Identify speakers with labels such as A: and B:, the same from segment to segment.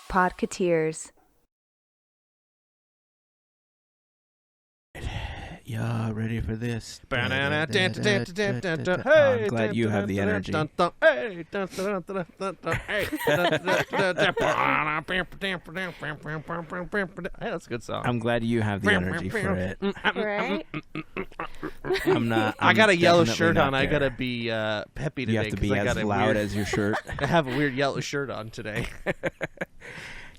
A: Podketeers.
B: Yeah, ready for this.
C: Hey,
B: I'm glad you have the energy.
C: Hey, that's a good song.
B: I'm glad you have the energy for it.
A: Right?
B: I'm not.
C: I got a yellow
B: definitely
C: shirt
B: not
C: on. I
B: there.
C: gotta be peppy today.
B: You have to be
C: 'cause I
B: as
C: got a
B: loud
C: weird,
B: as your shirt.
C: I have a weird yellow shirt on today.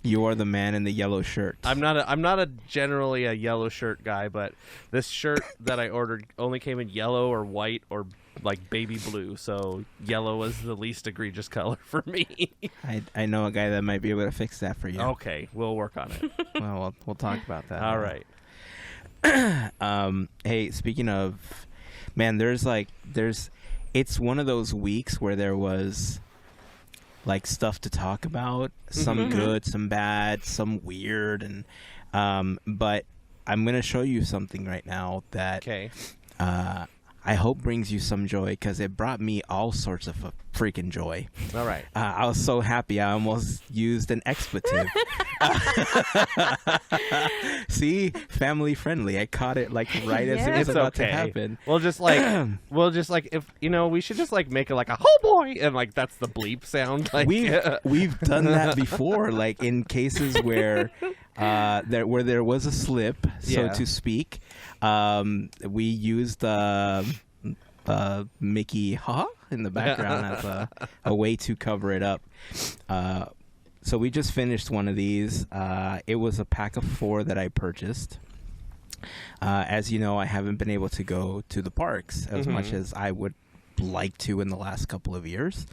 B: You are the man in the yellow shirt.
C: I'm not a generally a yellow shirt guy, but this shirt that I ordered only came in yellow or white or like baby blue. So yellow was the least egregious color for me.
B: I know a guy that might be able to fix that for you.
C: Okay, we'll work on it.
B: Well, we'll talk about that.
C: All right.
B: Hey, speaking of, man, it's one of those weeks where there was like stuff to talk about, some good, some bad, some weird, and but I'm gonna show you something right now that I hope brings you some joy, because it brought me all sorts of freaking joy.
C: All right.
B: I was so happy I almost used an expletive. See, family friendly. I caught it like right as it was
C: It's
B: about
C: okay.
B: to happen.
C: We'll just like if we should just like make it like a oh boy, and like that's the bleep sound. Like
B: We've done that before, like in cases where there was a slip, so to speak. We used Mickey Ha in the background as a way to cover it up. So we just finished one of these. It was a pack of 4 that I purchased. As you know, I haven't been able to go to the parks as much as I would like to in the last couple of years.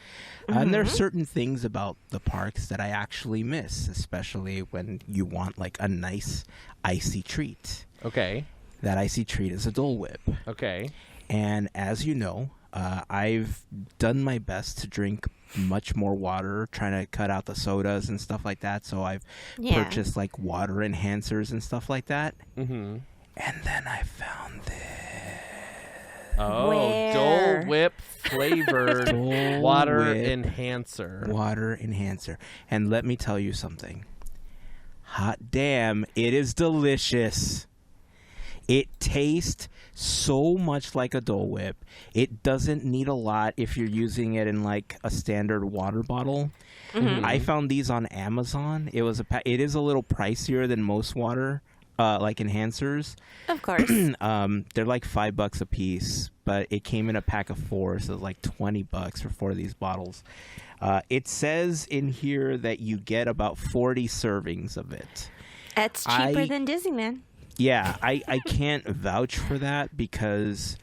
B: And there are certain things about the parks that I actually miss, especially when you want like a nice icy treat.
C: Okay.
B: That icy treat is a Dole Whip.
C: Okay.
B: And as you know, I've done my best to drink much more water, trying to cut out the sodas and stuff like that. So I've purchased like water enhancers and stuff like that. And then I found this.
C: Oh,
A: Where?
C: Dole Whip flavored
B: Dole
C: water
B: Whip
C: enhancer.
B: Water enhancer. And let me tell you something. Hot damn, it is delicious. It tastes so much like a Dole Whip. It doesn't need a lot if you're using it in like a standard water bottle. I found these on Amazon. It is a little pricier than most water like enhancers.
A: Of course.
B: They're like $5 a piece, but it came in a pack of 4, so it's like $20 for 4 of these bottles. It says in here that you get about 40 servings of it.
A: It's cheaper than Disneyland.
B: Yeah, I can't vouch for that because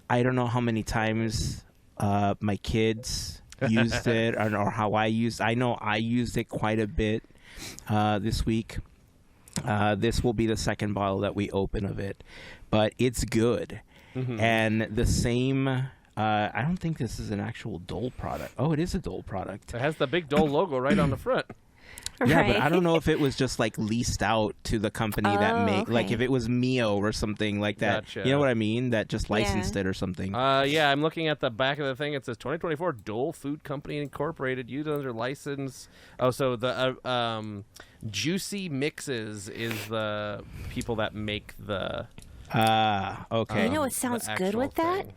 B: I don't know how many times my kids used it or how I know I used it quite a bit this week. This will be the second bottle that we open of it, but it's good. And the same, I don't think this is an actual Dole product. Oh, it is a Dole product.
C: It has the big Dole logo right on the front.
B: Yeah, but I don't know if it was just like leased out to the company that make like if it was Mio or something like that.
C: Gotcha.
B: You know what I mean? That just licensed it or something.
C: Yeah, I'm looking at the back of the thing. It says 2024 Dole Food Company Incorporated, used under license. Oh, so the Juicy Mixes is the people that make the.
B: Okay.
A: You know what sounds good with that,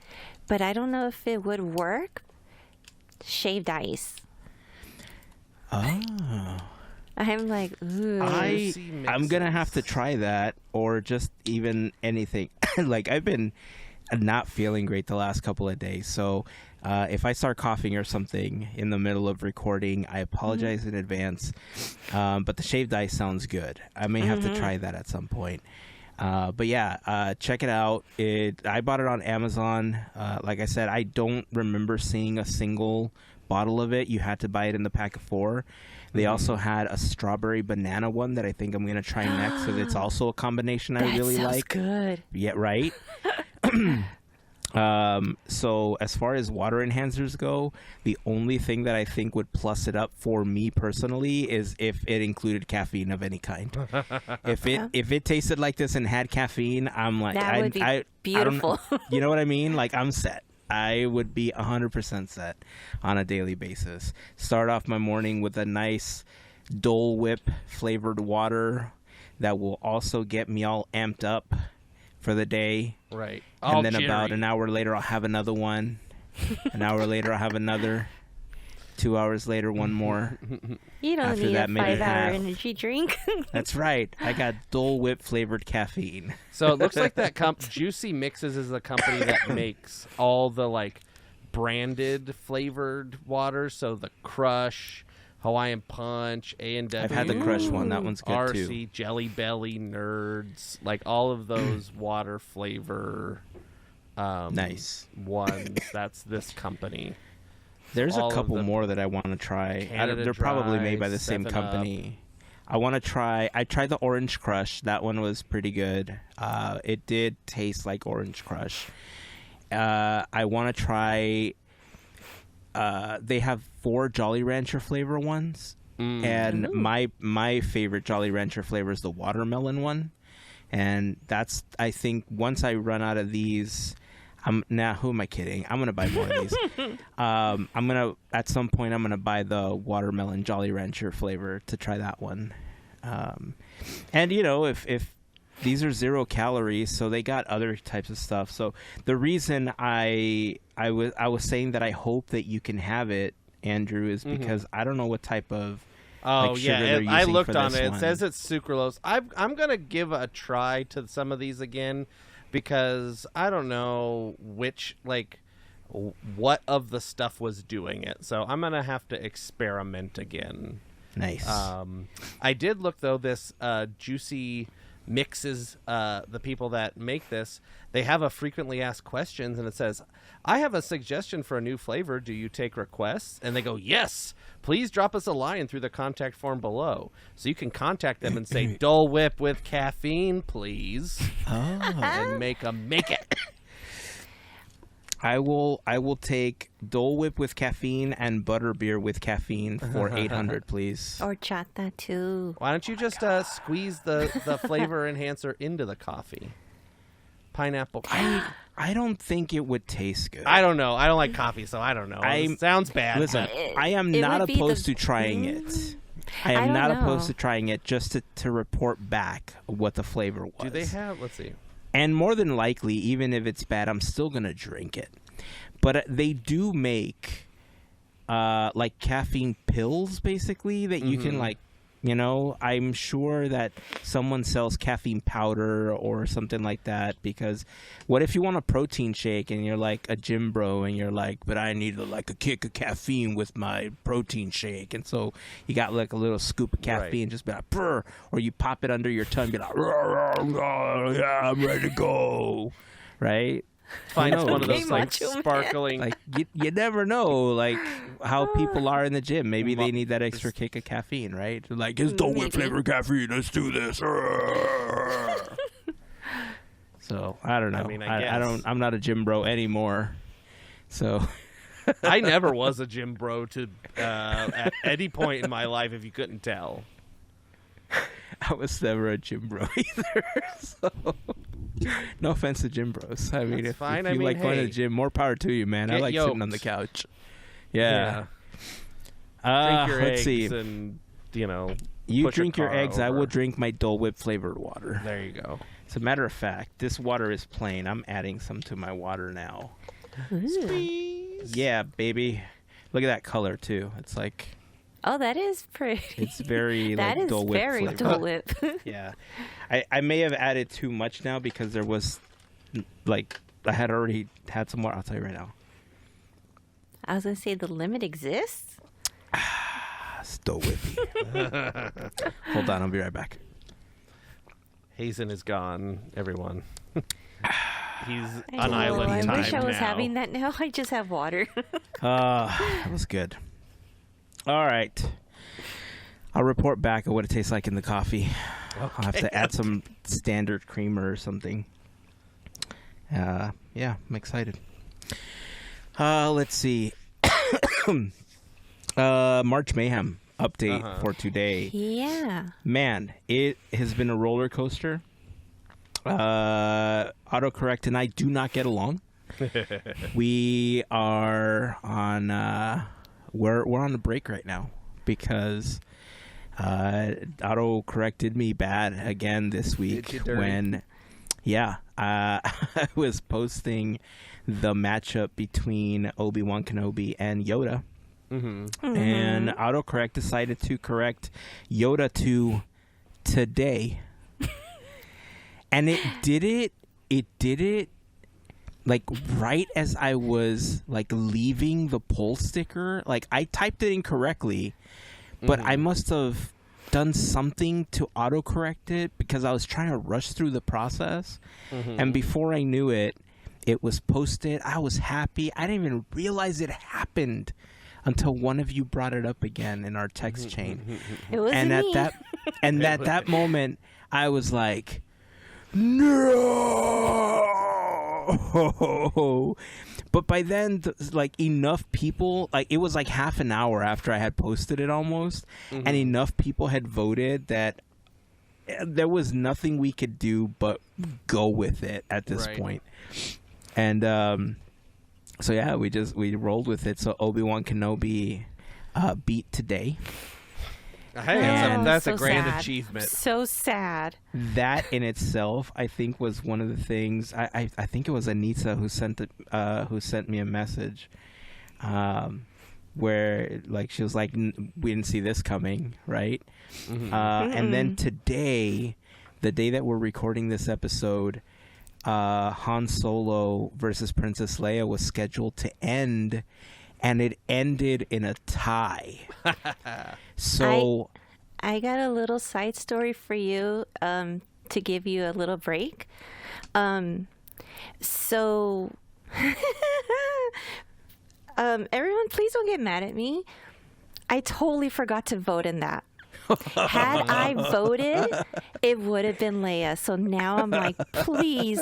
A: but I don't know if it would work. Shaved ice.
B: Oh.
A: I'm like, ooh.
B: I'm gonna have to try that, or just even anything. Like I've been not feeling great the last couple of days, so if I start coughing or something in the middle of recording, I apologize in advance. But the shaved ice sounds good. I may have to try that at some point. But yeah, check it out. I bought it on Amazon. Like I said, I don't remember seeing a single bottle of it. You had to buy it in the pack of 4. They also had a strawberry banana one that I think I'm going to try next, because it's also a combination I really like.
A: That sounds good.
B: Yeah, right? So as far as water enhancers go, the only thing that I think would plus it up for me personally is if it included caffeine of any kind. If it tasted like this and had caffeine, I'm like,
A: that would be beautiful.
B: You know what I mean? Like, I'm set. I would be 100% set on a daily basis. Start off my morning with a nice Dole Whip flavored water that will also get me all amped up for the day.
C: Right.
B: And then about an hour later, I'll have another one. An hour later, I'll have another. 2 hours later, one more.
A: You don't
B: After
A: need
B: that,
A: a
B: maybe
A: 5-hour
B: half.
A: energy drink.
B: That's right. I got Dole Whip flavored caffeine.
C: So it looks like that Juicy Mixes is the company that makes all the like branded flavored waters. So the Crush, Hawaiian Punch, A&W.
B: I've had the Crush one. That one's good
C: RC,
B: too.
C: Jelly Belly, Nerds, like all of those water flavor
B: Nice
C: ones. That's this company.
B: There's
C: all
B: a
C: of
B: couple
C: the
B: more that I want to try.
C: Canada
B: They're probably
C: Dry,
B: made by the same
C: 7
B: company. I want to try. I tried the Orange Crush. That one was pretty good. It did taste like Orange Crush. I want to try. They have 4 Jolly Rancher flavor ones, and my favorite Jolly Rancher flavor is the watermelon one, and that's, I think, once I run out of these. Who am I kidding? I'm gonna buy more of these. At some point I'm gonna buy the watermelon Jolly Rancher flavor to try that one. And you know, if these are 0 calories, so they got other types of stuff. So the reason I was saying that I hope that you can have it, Andrew, is because I don't know what type of sugar they're using
C: I looked
B: for
C: on
B: this
C: it. It
B: one.
C: says it's sucralose. I'm gonna give a try to some of these again, because I don't know what of the stuff was doing it. So I'm going to have to experiment again.
B: Nice.
C: I did look, though, this Juicy Mixes, the people that make this, they have a frequently asked questions, and it says, I have a suggestion for a new flavor. Do you take requests? And they go, yes. Please drop us a line through the contact form below. So you can contact them and say, Dole Whip with caffeine, please. And make it.
B: I will take Dole Whip with caffeine and butterbeer with caffeine for 800, please.
A: Or chata too.
C: Why don't you just squeeze the flavor enhancer into the coffee? Pineapple coffee.
B: I don't think it would taste good.
C: I don't know. I don't like coffee, so I don't know. It sounds bad.
B: Listen, I am
A: it
B: not
A: would be
B: opposed
A: the-
B: to trying it. I
A: I
B: am
A: don't
B: not
A: know.
B: opposed to trying it, just to report back what the flavor was.
C: Do they have? Let's see.
B: And more than likely, even if it's bad, I'm still going to drink it. But they do make like caffeine pills, basically, that you can, like, you know, I'm sure that someone sells caffeine powder or something like that, because what if you want a protein shake and you're like a gym bro and you're like, but I need like a kick of caffeine with my protein shake, and so you got like a little scoop of caffeine,
C: Right.
B: just be like, brr, or you pop it under your tongue, be like, yeah, I'm ready to go, right?
C: Find
B: No.
C: one of those
A: Okay,
C: like
A: Macho Man.
C: sparkling.
B: Like you never know, like how people are in the gym. Maybe they need that extra kick of caffeine, right? Like, it's Dole Whip
A: Maybe.
B: flavor caffeine. Let's do this. So I don't know.
C: I mean,
B: I don't. I'm not a gym bro anymore. So
C: I never was a gym bro at any point in my life, if you couldn't tell.
B: I was never a gym bro either. So no offense to gym bros. I mean,
C: That's
B: if
C: fine.
B: you
C: I mean,
B: like going to
C: hey,
B: the gym, more power to you, man. I
C: get
B: like sitting on the
C: yoked.
B: couch. Yeah.
C: Drink your
B: let's
C: eggs
B: see.
C: and, you know.
B: You
C: push a
B: drink your
C: car
B: eggs. I
C: over.
B: will drink my Dole Whip flavored water.
C: There you go.
B: As a matter of fact, this water is plain. I'm adding some to my water now.
A: Ooh.
B: Yeah, baby. Look at that color too. It's like
A: Oh, that is pretty.
B: it's very
A: That
B: like
A: is
B: Dole Whip
A: very
B: flavor.
A: Dole Whip.
B: Yeah, I may have added too much now because there was like I had already had some more. I'll tell you right now.
A: I was gonna say the limit exists.
B: It's Dole Whippy. Hold on, I'll be right back.
C: Heyzen is gone, everyone. He's
A: I
C: on
A: know,
C: island
A: I
C: time
A: wish I was
C: now.
A: having that now. I just have water.
B: That was good. All right. I'll report back on what it tastes like in the coffee. I'll have to add some standard creamer or something. Yeah, I'm excited. Let's see. March Mayhem update for today.
A: Yeah.
B: Man, it has been a roller coaster. Autocorrect and I do not get along. We are on we're on a break right now because auto corrected me bad again this week when, I was posting the matchup between Obi-Wan Kenobi and Yoda. And autocorrect decided to correct Yoda to today. And it did it like right as I was like leaving the poll sticker. Like I typed it incorrectly, but I must have done something to autocorrect it because I was trying to rush through the process. And before I knew it, it was posted. I was happy. I didn't even realize it happened until one of you brought it up again in our text chain.
A: It was
B: and
A: me.
B: at that moment, I was like, no. But by then, like enough people, like it was like half an hour after I had posted it almost, and enough people had voted that there was nothing we could do but go with it at this point. And so yeah, we rolled with it. So Obi-Wan Kenobi beat today.
C: Hey, that's
A: so
C: a grand
A: sad.
C: achievement.
A: So sad.
B: That in itself, I think, was one of the things. I think it was Anita who sent me a message, where like she was like, "We didn't see this coming," right? And then today, the day that we're recording this episode, Han Solo versus Princess Leia was scheduled to end, and it ended in a tie. So
A: I got a little side story for you to give you a little break. So everyone, please don't get mad at me. I totally forgot to vote in that. Had I voted, it would have been Leia. So now I'm like, please,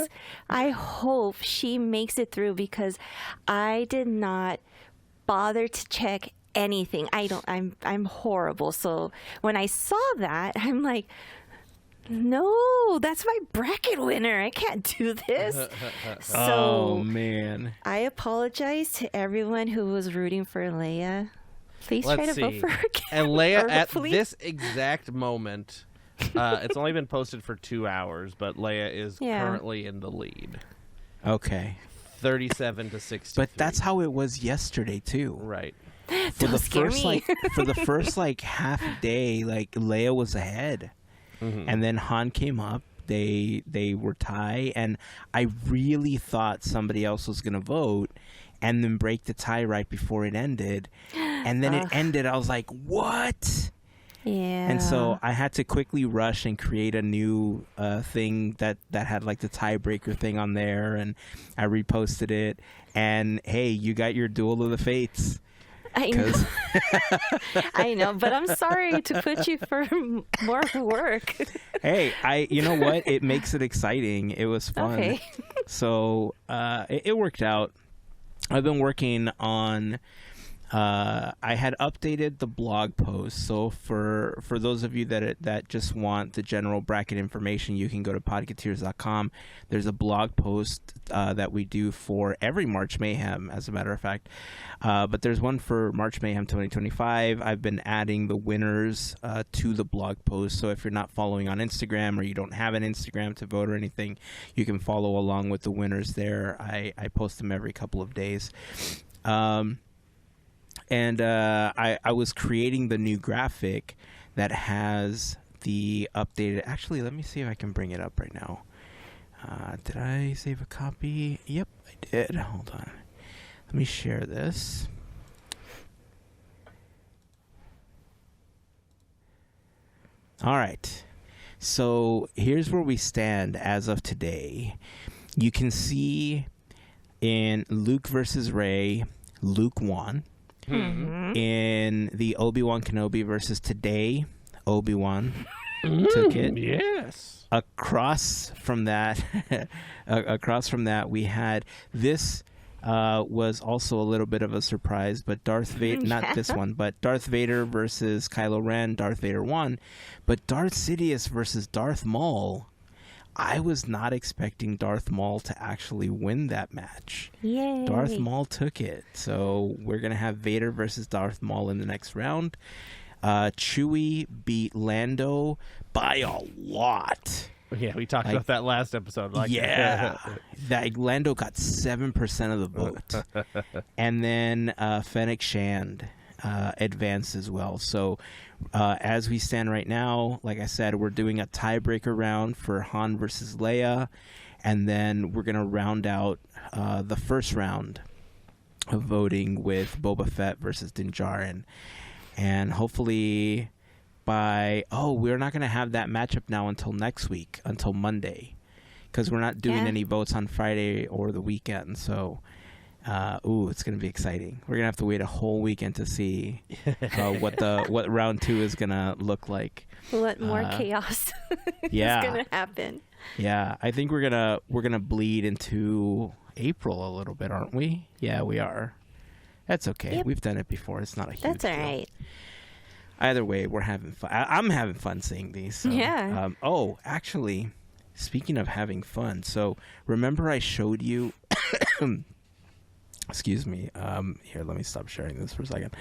A: I hope she makes it through because I did not bother to check anything. I'm horrible. So when I saw that, I'm like, no, that's my bracket winner. I can't do this. So
B: oh man,
A: I apologize to everyone who was rooting for Leia. Please try to vote for her again.
C: And Leia,
A: Or
C: at
A: hopefully-
C: this exact moment, it's only been posted for 2 hours, but Leia is currently in the lead.
B: okay.
C: 37 to 60.
B: But that's how it was yesterday too.
C: Right.
B: For
A: Don't
B: the
A: scare
B: first
A: me.
B: for the first like half day, like Leia was ahead, and then Han came up. They were tie, and I really thought somebody else was gonna vote, and then break the tie right before it ended, and then it ended. I was like, what?
A: Yeah.
B: And so I had to quickly rush and create a new thing that had like the tiebreaker thing on there, and I reposted it. And hey, you got your Duel of the Fates.
A: I know. I know, but I'm sorry to put you for more work.
B: Hey, you know what? It makes it exciting. It was fun.
A: Okay.
B: So it worked out. I've been working on. I had updated the blog post, so for those of you that just want the general bracket information, you can go to podketeers.com. There's a blog post that we do for every March Mayhem, as a matter of fact. But there's one for March Mayhem 2025. I've been adding the winners to the blog post, so if you're not following on Instagram or you don't have an Instagram to vote or anything, you can follow along with the winners there. I post them every couple of days. And I was creating the new graphic that has the updated. Actually, let me see if I can bring it up right now. Did I save a copy? Yep, I did. Hold on. Let me share this. All right. So here's where we stand as of today. You can see in Luke versus Rey, Luke won. In the Obi-Wan Kenobi versus today, Obi-Wan took it.
C: Yes.
B: Across from that, we had this. Was also a little bit of a surprise, but Darth Vader, not this one, but Darth Vader versus Kylo Ren. Darth Vader won, but Darth Sidious versus Darth Maul. I was not expecting Darth Maul to actually win that match.
A: Yay.
B: Darth Maul took it. So we're going to have Vader versus Darth Maul in the next round. Chewie beat Lando by a lot.
C: Yeah, we talked about that last episode.
B: That Lando got 7% of the vote, and then Fennec Shand advanced as well. So as we stand right now, like I said, we're doing a tiebreaker round for Han versus Leia, and then we're gonna round out the first round of voting with Boba Fett versus Din Djarin, and hopefully. We're not going to have that matchup now until next week, until Monday, because we're not doing any votes on Friday or the weekend. So, it's going to be exciting. We're going to have to wait a whole weekend to see what round 2 is going to look like.
A: What more chaos is going to happen?
B: Yeah, I think we're gonna bleed into April a little bit, aren't we? Yeah, we are. That's okay. Yep. We've done it before. It's not a huge
A: That's all
B: deal.
A: right.
B: Either way, we're having fun. I'm having fun seeing these. So.
A: Yeah.
B: Actually, speaking of having fun, so remember I showed you. Excuse me. Here, let me stop sharing this for a second.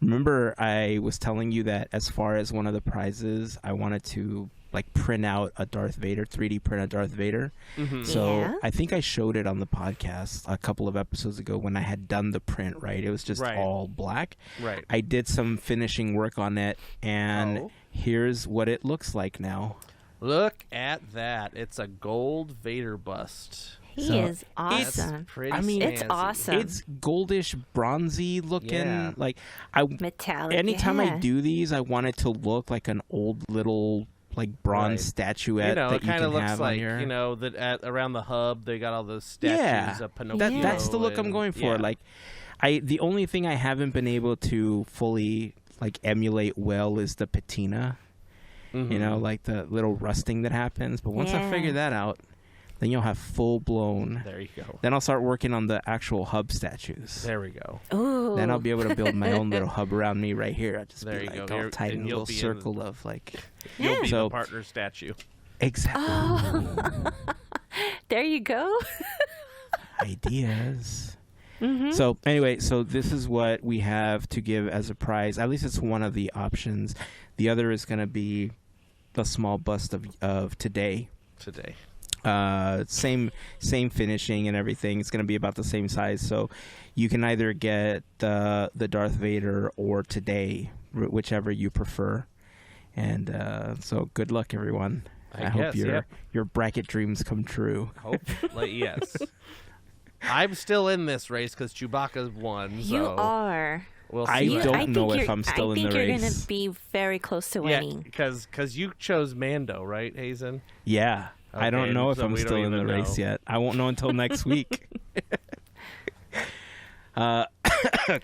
B: Remember, I was telling you that as far as one of the prizes, I wanted to print out a Darth Vader, 3D print a Darth Vader.
C: Mm-hmm.
B: So I think I showed it on the podcast a couple of episodes ago when I had done the print, right? It was just all black.
C: Right.
B: I did some finishing work on it, and here's what it looks like now.
C: Look at that. It's a gold Vader bust.
A: He is awesome.
C: It's
A: awesome.
B: It's goldish, bronzy looking.
A: Yeah. Metallic.
B: Anytime I do these, I want it to look like an old little bronze statuette that you can have on your...
C: that around the hub they got all those statues of Pinocchio.
B: That's the look I'm going for. The only thing I haven't been able to fully emulate well is the patina. Mm-hmm. The little rusting that happens. But once I figure that out, then you'll have full blown.
C: There you go.
B: Then I'll start working on the actual hub statues.
C: There we go.
A: Ooh.
B: Then I'll be able to build my own little hub around me right here. I'll just
C: there
B: be
C: you
B: like
C: go.
B: a tiny little circle of
C: You'll be the partner statue.
B: Exactly.
A: Oh. There you go.
B: Ideas.
A: Mm-hmm.
B: So anyway, this is what we have to give as a prize. At least it's one of the options. The other is going to be the small bust of today. Same finishing and everything. It's going to be about the same size. So you can either get the Darth Vader or today, whichever you prefer. And so good luck, everyone. I hope your bracket dreams come true.
C: Hopefully, yes. I'm still in this race because Chewbacca's won. So
A: you are.
C: We'll see.
B: I don't know if I'm still in the race.
A: I think you're going to be very close to winning.
C: Because you chose Mando, right, Heyzen?
B: Yeah. Okay, I don't know if I'm still in the race yet. I won't know until next week.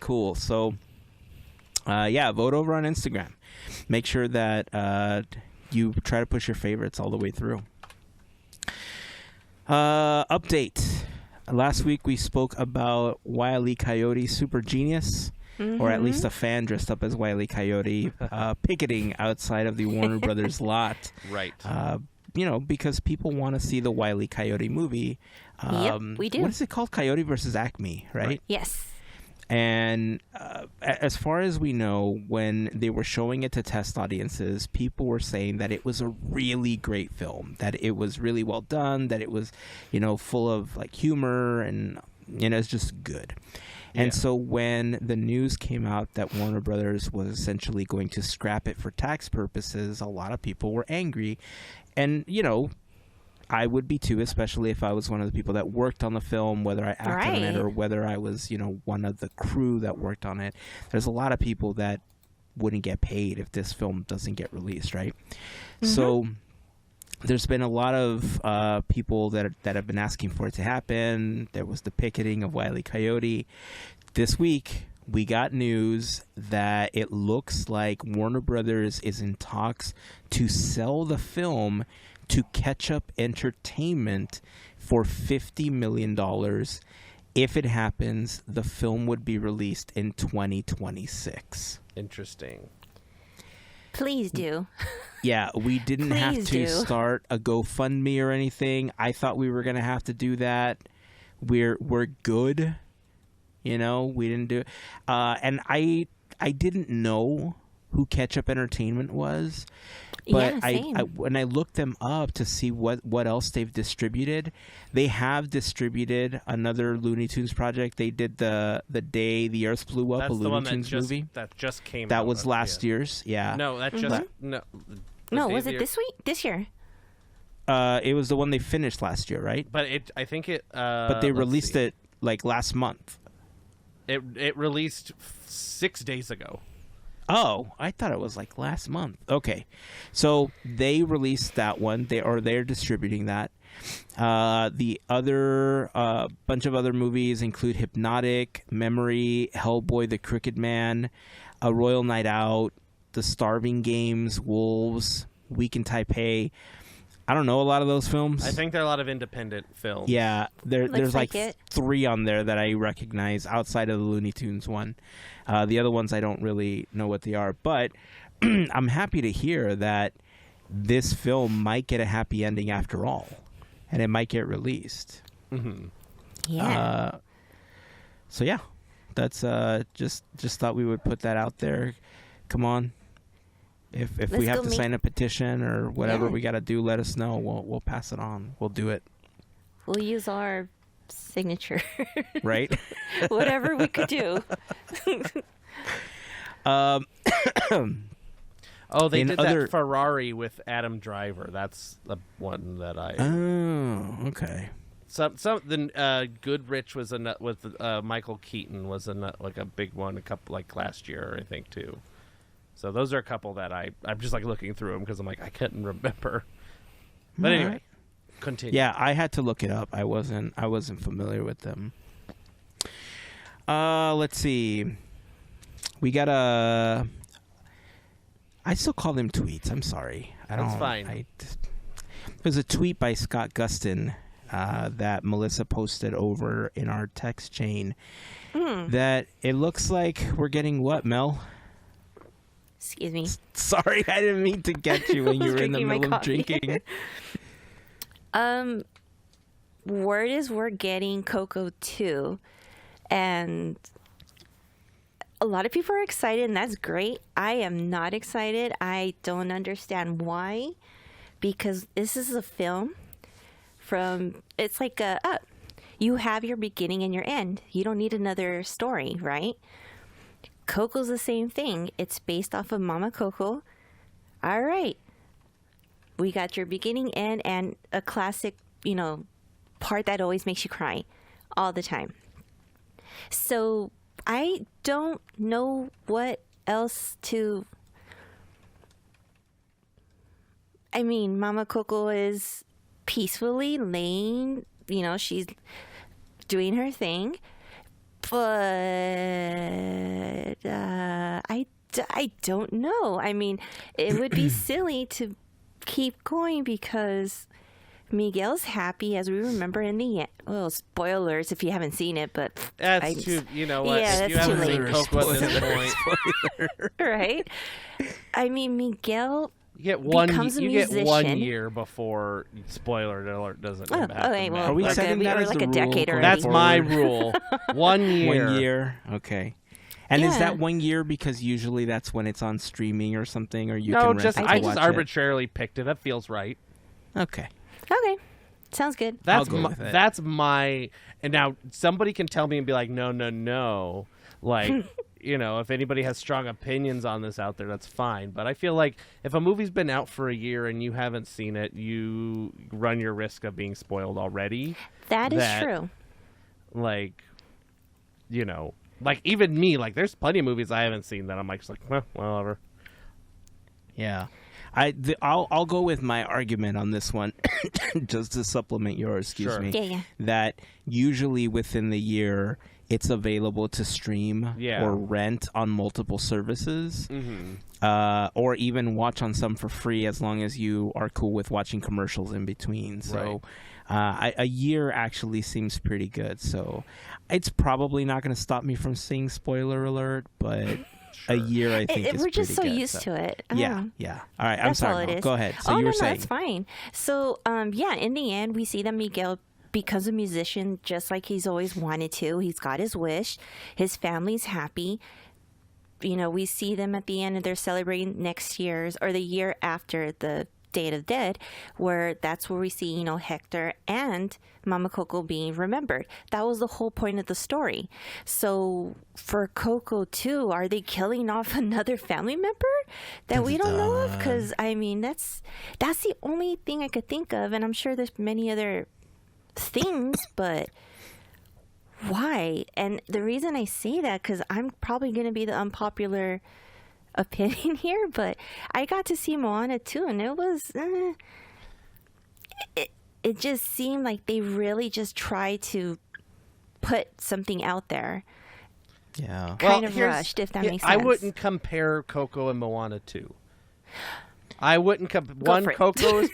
B: Cool. So, vote over on Instagram. Make sure that you try to push your favorites all the way through. Update. Last week we spoke about Wile E. Coyote Super Genius, or at least a fan dressed up as Wile E. Coyote, picketing outside of the Warner Brothers lot.
C: Right.
B: Because people want to see the Wile E. Coyote movie.
A: Yep, we do.
B: What is it called? Coyote versus Acme, right?
A: Yes.
B: And as far as we know, when they were showing it to test audiences, people were saying that it was a really great film, that it was really well done, that it was, full of humor and, it's just good. And so when the news came out that Warner Brothers was essentially going to scrap it for tax purposes, a lot of people were angry. And, I would be too, especially if I was one of the people that worked on the film, whether I acted on it or whether I was, one of the crew that worked on it. There's a lot of people that wouldn't get paid if this film doesn't get released, right? Mm-hmm. So there's been a lot of people that have been asking for it to happen. There was the picketing of Wile E. Coyote. This week, we got news that it looks like Warner Brothers is in talks to sell the film to Ketchup Entertainment for $50 million. If it happens, the film would be released in 2026.
C: Interesting.
A: Please do.
B: Yeah, we didn't have to start a GoFundMe or anything. I thought we were going to have to do that. We're good. We didn't do it. And I didn't know who Ketchup Entertainment was. But
A: Yeah, same.
B: when I looked them up to see what else they've distributed, they have distributed another Looney Tunes project. They did the Day the Earth Blew Up,
C: That's
B: a
C: the
B: Looney
C: one
B: Tunes movie.
C: that just came out.
B: That was last year's. Yeah.
C: No, that just no.
A: No,
C: Day
A: was
C: of
A: it
C: the
A: this week? This year?
B: It was the one they finished last year, right?
C: But I think it.
B: But they released it like last month.
C: It released 6 days ago.
B: Oh, I thought it was like last month. Okay, so they released that one. They're distributing that. The other bunch of other movies include Hypnotic, Memory, Hellboy, The Crooked Man, A Royal Night Out, The Starving Games, Wolves, Week in Taipei. I don't know a lot of those films.
C: I think there are a lot of independent films.
B: Yeah, there's like
A: like it.
B: 3 on there that I recognize outside of the Looney Tunes one. The other ones I don't really know what they are, but I'm happy to hear that this film might get a happy ending after all, and it might get released.
C: Mm-hmm.
A: Yeah.
B: So yeah, that's just thought we would put that out there. Come on. If we
A: Let's
B: have
A: go
B: to
A: make-
B: sign a petition or whatever
A: Yeah.
B: we got to do, let us know. We'll pass it on. We'll do it.
A: We'll use our signature.
B: Right?
A: Whatever we could do.
C: Oh, they
B: In
C: did
B: other-
C: that Ferrari with Adam Driver. That's the one that I.
B: Oh, okay.
C: Goodrich was with Michael Keaton was like a big one, a couple like last year I think too. So those are a couple that I'm just like looking through them because I'm like I couldn't remember. But
B: All
C: anyway,
B: right.
C: continue.
B: Yeah, I had to look it up. I wasn't familiar with them. Let's see. We got I still call them tweets. I'm sorry.
C: That's fine.
B: There's a tweet by Scott Gustin that Melissa posted over in our text chain that it looks like we're getting what, Mel?
A: Excuse me.
B: Sorry, I didn't mean to get you when
A: I
B: you
A: was
B: were in the
A: drinking my
B: middle of
A: coffee.
B: drinking.
A: Word is we're getting Coco 2, and a lot of people are excited, and that's great. I am not excited. I don't understand why, because this is a film it's like you have your beginning and your end. You don't need another story, right? Coco's the same thing. It's based off of Mama Coco. All right. We got your beginning, end, and a classic, part that always makes you cry all the time. So I don't know what else to... I mean, Mama Coco is peacefully laying, she's doing her thing. But I don't know. I mean, it would be silly to keep going because Miguel's happy, as we remember in the end. Well, spoilers if you haven't seen it, but
C: That's too. You know what?
A: Yeah,
C: if you
A: that's too
C: haven't seen
A: late.
C: Coco at this point,
A: right? I mean, Miguel.
C: you get one.
A: Becomes a
C: You get 1
A: musician.
C: year before spoiler alert doesn't
A: Oh,
C: impact.
A: okay,
C: the
A: well,
C: match.
B: Are we
A: okay,
B: setting
A: we
B: that
A: were
B: as
A: like
B: the
A: a decade
B: rule?
A: already.
C: That's my
B: forward?
C: rule. 1 year.
B: 1 year. Okay. And is
A: Yeah.
B: that 1 year because usually that's when it's on streaming or something, or you
C: No,
B: can rent
C: just
B: it to
C: I
B: watch
C: just
B: it?
C: arbitrarily picked it. That feels right.
B: Okay.
A: Okay, sounds good.
C: That's
B: go
C: my,
B: with it.
C: that's my. And now somebody can tell me and be like, no. Like, if anybody has strong opinions on this out there, that's fine. But I feel like if a movie's been out for a year and you haven't seen it, you run your risk of being spoiled already.
A: That is
C: That-
A: true.
C: Like, like even me, like there's plenty of movies I haven't seen that I'm like, just like, well, whatever.
B: Yeah. I'll go with my argument on this one, just to supplement yours. Excuse
C: Sure.
B: me.
A: Yeah.
B: That usually within the year it's available to stream
C: Yeah.
B: or rent on multiple services,
C: Mm-hmm.
B: or even watch on some for free as long as you are cool with watching commercials in between. So a year actually seems pretty good. So it's probably not going to stop me from saying spoiler alert, but a year I think is
A: We're just so
B: pretty good,
A: used to it.
B: Yeah, yeah. All right, I'm
A: That's all
B: sorry.
A: it
B: Mel.
A: is.
B: Go ahead. So
A: oh,
B: you
A: no,
B: were saying.
A: that's fine. So, yeah, in the end, we see that Miguel becomes a musician just like he's always wanted to. He's got his wish. His family's happy. we see them at the end and they're celebrating next year's or the year after the Day of the Dead, where that's where we see, Hector and Mama Coco being remembered. That was the whole point of the story. So for Coco too, are they killing off another family member that we don't know of? Because that's the only thing I could think of, and I'm sure there's many other things, but why? And the reason I say that, because I'm probably going to be the unpopular opinion here, but I got to see Moana too, and it was it just seemed like they really just tried to put something out there.
B: Yeah.
A: Kind of rushed, if that makes sense.
C: I wouldn't compare Coco and Moana 2. I wouldn't Coco is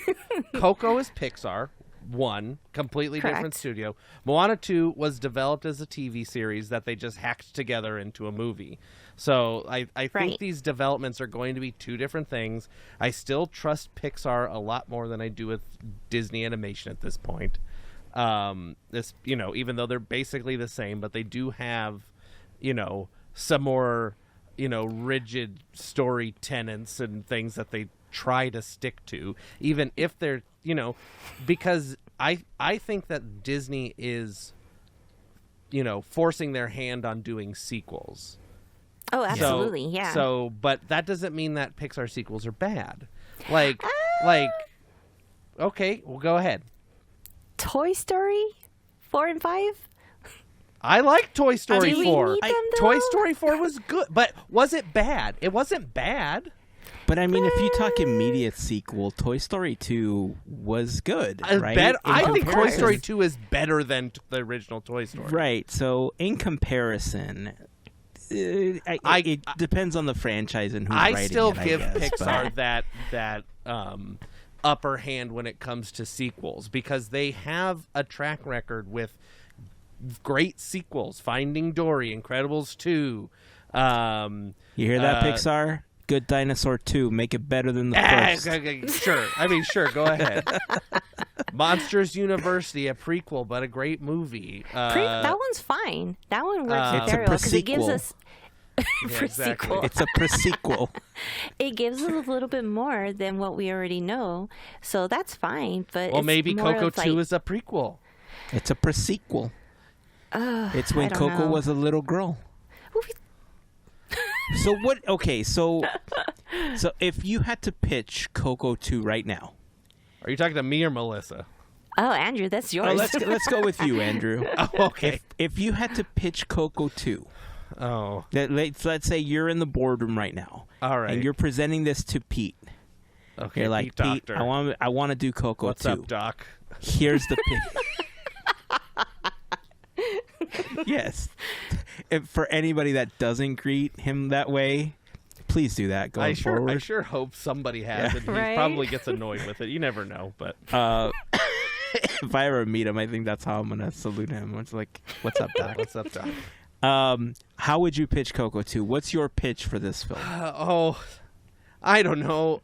C: Pixar. One, completely
A: Correct.
C: different studio. Moana 2 was developed as a TV series that they just hacked together into a movie. So I think
A: Right.
C: these developments are going to be two different things. I still trust Pixar a lot more than I do with Disney Animation at this point. Even though they're basically the same, but they do have, some more, rigid story tenets and things that they try to stick to, even if they're, because I think that Disney is, forcing their hand on doing sequels.
A: Oh, absolutely, yeah.
C: So, but that doesn't mean that Pixar sequels are bad. Okay, well, go ahead.
A: Toy Story 4 and 5?
C: I like Toy Story
A: Do we
C: 4.
A: need them,
C: Toy
A: though?
C: Story 4 was good, but was it bad? It wasn't bad.
B: But if you talk immediate sequel, Toy Story 2 was good, right?
C: I think Toy
A: comparison.
C: Story 2 is better than the original Toy Story.
B: Right. So in comparison, it depends on the franchise and who's writing
C: I still
B: it,
C: give
B: I guess,
C: Pixar
B: but-
C: that upper hand when it comes to sequels, because they have a track record with great sequels. Finding Dory, Incredibles 2.
B: You hear that, Pixar? Good Dinosaur 2. Make it better than the first.
C: Sure. Go ahead. Monsters University, a prequel, but a great movie.
A: That one's fine. That one works
B: It's a
A: very well because it gives
B: prequel.
A: us
C: Yeah, exactly.
A: prequel.
B: It's a pre-sequel.
A: It gives us a little bit more than what we already know, so that's fine. But
C: Well,
A: it's
C: maybe
A: more
C: Coco
A: of
C: 2
A: like,
C: is a prequel.
B: It's a pre-sequel. It's when
A: I don't
B: Coco
A: know.
B: was a little girl. So what? Okay, so if you had to pitch Coco 2 right now,
C: Are you talking to me or Melissa?
A: Oh, Andrew, that's yours.
B: let's go with you, Andrew.
C: Oh, okay.
B: If you had to pitch Coco 2,
C: Oh,
B: let's say you're in the boardroom right now,
C: all right.
B: and you're presenting this to Pete.
C: okay.
B: You're like, Pete,
C: Doctor.
B: I want to do Coco
C: What's
B: 2.
C: up, Doc?
B: Here's the pitch. Yes. If for anybody that doesn't greet him that way, please do that going forward.
C: I sure hope somebody has it. He
A: Right?
C: probably gets annoyed with it. You never know, but
B: If I ever meet him, I think that's how I'm gonna salute him. It's like, "What's up, Doc?"
C: what's up, Doc?
B: How would you pitch Coco 2? What's your pitch for this film?
C: I don't know.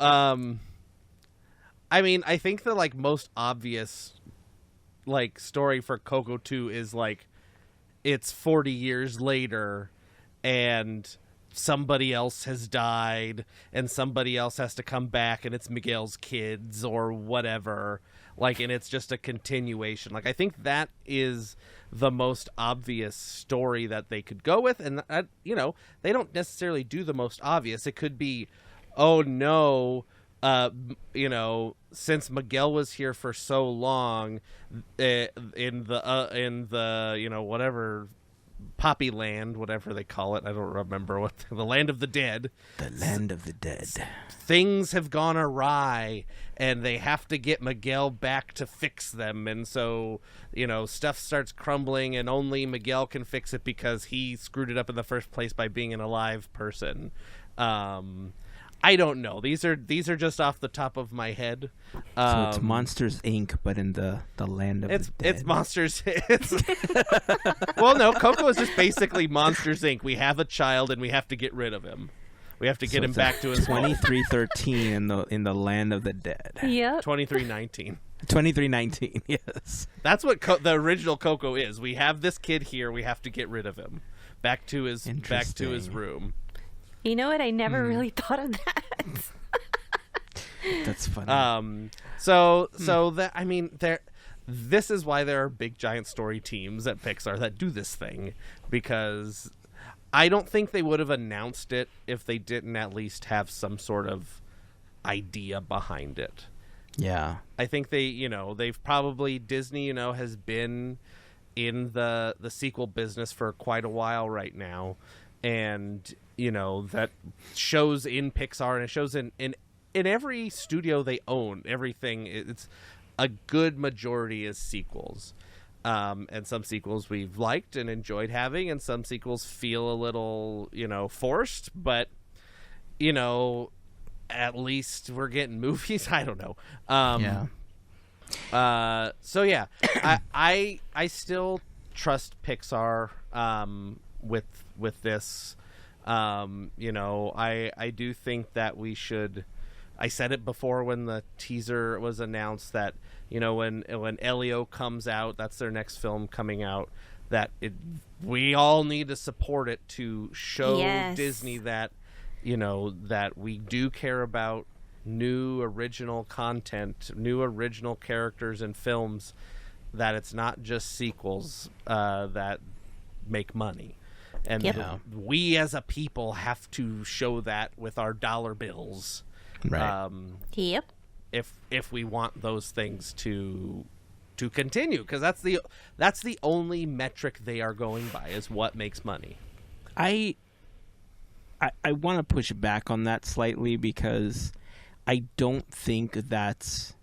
C: I mean, I think the most obvious story for Coco 2 is it's 40 years later and somebody else has died and somebody else has to come back and it's Miguel's kids or whatever. And it's just a continuation. I think that is the most obvious story that they could go with. And, they don't necessarily do the most obvious. It could be, oh, no, since Miguel was here for so long in the whatever Poppy Land, whatever they call it, I don't remember what the Land of the Dead.
B: The Land of the Dead.
C: Things have gone awry and they have to get Miguel back to fix them, and so stuff starts crumbling and only Miguel can fix it because he screwed it up in the first place by being an alive person. I don't know. These are just off the top of my head.
B: So it's Monsters Inc., but in the land of the dead.
C: It's Monsters. Well, no, Coco is just basically Monsters Inc. We have a child and we have to get rid of him. We have to get him back to his home.
B: 2313 in the land of the dead.
A: Yep.
C: 2319.
B: 2319. Yes.
C: That's what the original Coco is. We have this kid here. We have to get rid of him. Back to his
B: Interesting.
C: room.
A: You know what? I never really thought of that.
B: That's funny.
C: So that, I mean, this is why there are big giant story teams at Pixar that do this thing, because I don't think they would have announced it if they didn't at least have some sort of idea behind it.
B: Yeah.
C: I think they've probably, Disney, has been in the sequel business for quite a while right now, and that shows in Pixar, and it shows in every studio they own. Everything, it's a good majority is sequels, and some sequels we've liked and enjoyed having, and some sequels feel a little forced, but at least we're getting movies. I don't know. So yeah, I still trust Pixar with this. I do think that we should. I said it before when the teaser was announced that when Elio comes out, that's their next film coming out. That we all need to support it to show Disney that that we do care about new original content, new original characters and films, that it's not just sequels that make money. And we as a people have to show that with our dollar bills.
B: Right.
A: Yep.
C: If we want those things to continue, because that's the only metric they are going by, is what makes money.
B: I want to push back on that slightly, because I don't think that's.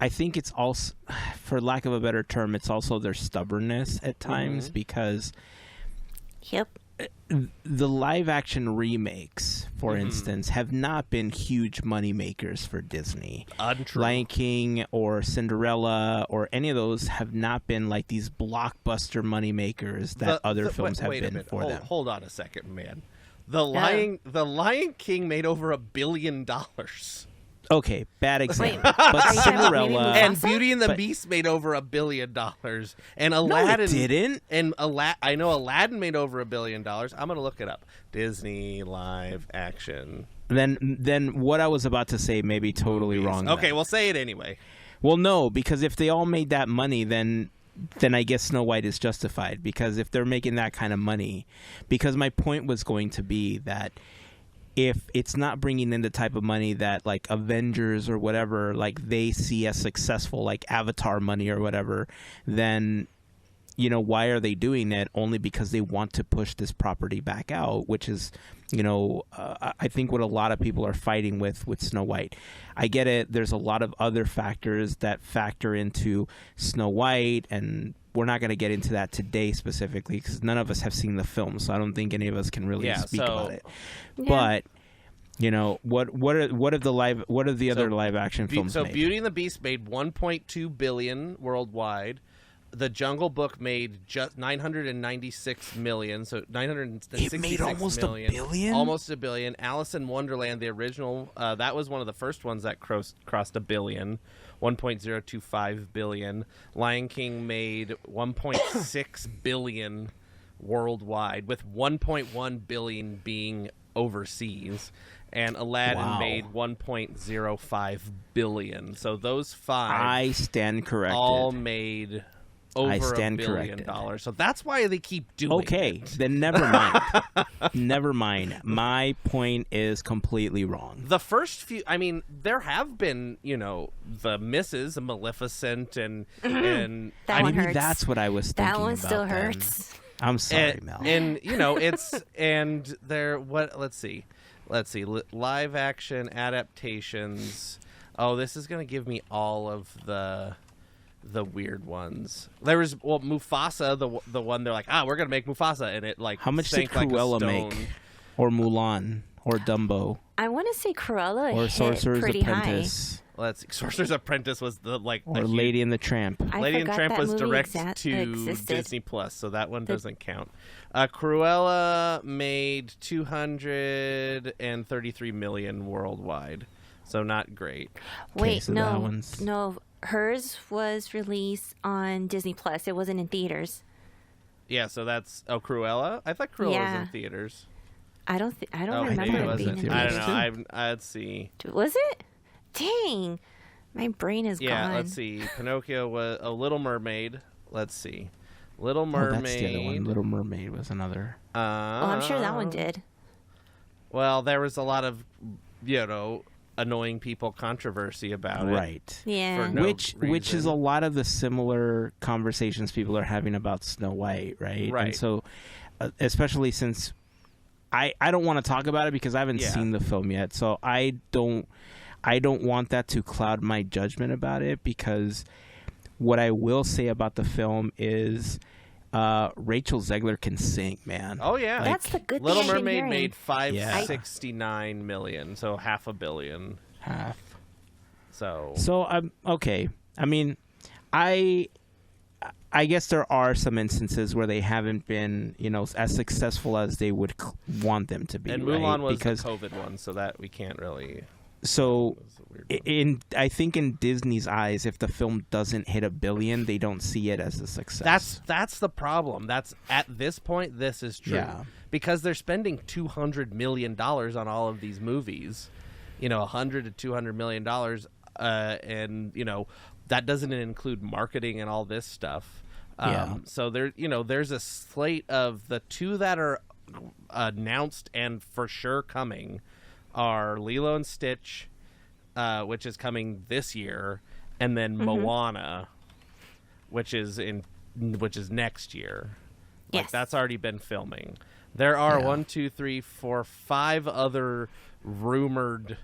B: I think it's also, for lack of a better term, it's also their stubbornness at times, because
A: Yep.
B: the live action remakes, for instance, have not been huge money makers for Disney.
C: Untrue.
B: Lion King or Cinderella or any of those have not been like these blockbuster money makers that other films have been for them.
C: Hold on a second, man. The Lion King made over $1 billion.
B: Okay, bad example.
A: Wait,
B: but
A: are you talking about maybe
B: Cinderella
C: And
A: Mufasa?
C: Beauty and the
B: But-
C: Beast made over $1 billion. And
B: No,
C: Aladdin
B: it didn't.
C: And I know Aladdin made over $1 billion. I'm gonna look it up. Disney live action.
B: Then what I was about to say may be totally wrong.
C: Okay,
B: then.
C: well, say it anyway.
B: Well, no, because if they all made that money, then I guess Snow White is justified, because if they're making that kind of money, because my point was going to be that if it's not bringing in the type of money that like Avengers or whatever, like they see as successful, like Avatar money or whatever, then why are they doing it? Only because they want to push this property back out, which is I think what a lot of people are fighting with Snow White. I get it. There's a lot of other factors that factor into Snow White, and we're not going to get into that today specifically, because none of us have seen the film, so I don't think any of us can really speak about it.
A: Yeah.
B: But what are the other live action films
C: So
B: made?
C: Beauty and the Beast made $1.2 billion worldwide. The Jungle Book made just $996 million, so $966
B: It made almost $1 billion?
C: Almost $1 billion. Alice in Wonderland, the original, that was one of the first ones that crossed $1 billion, $1.025 billion. Lion King made $1.6 billion worldwide, with $1.1 billion being overseas. And Aladdin made $1.05 billion. So those five
B: I stand corrected.
C: all made over
B: stand
C: $1 billion.
B: corrected.
C: So that's why they keep doing
B: Okay,
C: it.
B: then never mind. Never mind. My point is completely wrong.
C: The first few, I mean, there have been, the misses, Maleficent, and
A: That one
B: Maybe
A: hurts.
B: that's what I was thinking
A: That one
B: about
A: still
B: then.
A: hurts.
B: I'm sorry, Mel.
C: and it's and there. What? Let's see. Live action adaptations. Oh, this is gonna give me all of the weird ones. There was Mufasa, the one they're like, we're gonna make Mufasa, and it like
B: How much did
C: sank like a
B: Cruella
C: stone.
B: make? Or Mulan? Or Dumbo?
A: I want to say Cruella
B: Or
A: hit
B: Sorcerer's
A: pretty
B: Apprentice?
C: Let's see. Sorcerer's Apprentice was the
B: Or
C: huge-
B: Lady and the Tramp?
A: high. I
C: Lady and
A: forgot
C: Tramp
A: that
C: was
A: movie
C: direct to
A: existed.
C: Disney Plus, so that one doesn't count. Cruella made $233 million worldwide, so not great.
A: Wait,
B: so that
A: no,
B: one's-
A: no. Hers was released on Disney Plus. It wasn't in theaters.
C: Yeah, so that's Cruella. I thought Cruella was
A: Yeah.
C: in theaters.
A: I don't
C: Oh, maybe
A: remember
C: it
A: it
C: wasn't.
A: being in
C: I
A: the
C: don't know. Let's see.
A: Was it? Dang, my brain is
C: Yeah,
A: gone.
C: let's see. Pinocchio was a Little Mermaid. Let's see. Little
B: Oh,
C: Mermaid.
B: that's the other one. Little Mermaid was another.
A: Well, I'm sure that one did.
C: Well, there was a lot of, annoying people controversy about it.
B: Right.
A: Yeah.
C: For no
B: which is
C: reason.
B: a lot of the similar conversations people are having about Snow White, right?
C: Right.
B: And so, especially since I don't want to talk about it because I haven't
C: Yeah.
B: seen the film yet, so I don't want that to cloud my judgment about it, because what I will say about the film is Rachel Zegler can sing, man.
C: Oh yeah,
A: That's the good
C: Little
A: thing I've been
C: Mermaid
A: hearing.
C: made
B: Yeah.
C: $569 million, so $500 million.
B: Half.
C: So
B: I'm okay. I mean, I guess there are some instances where they haven't been, as successful as they would want them to be.
C: and
B: right?
C: Mulan was
B: because
C: the COVID one, so that we can't really.
B: so
C: It was a weird one.
B: I think in Disney's eyes, if the film doesn't hit $1 billion, they don't see it as a success.
C: That's the problem. That's at this point, this is true.
B: Yeah.
C: Because they're spending $200 million on all of these movies, $100 to $200 million, and that doesn't include marketing and all this stuff.
B: Yeah.
C: So there's a slate of the two that are announced and for sure coming are Lilo and Stitch, which is coming this year, and then Moana, which is next year. Like
A: Yes.
C: that's already been filming. There are
B: Yeah.
C: 1, 2, 3, 4, 5 other rumored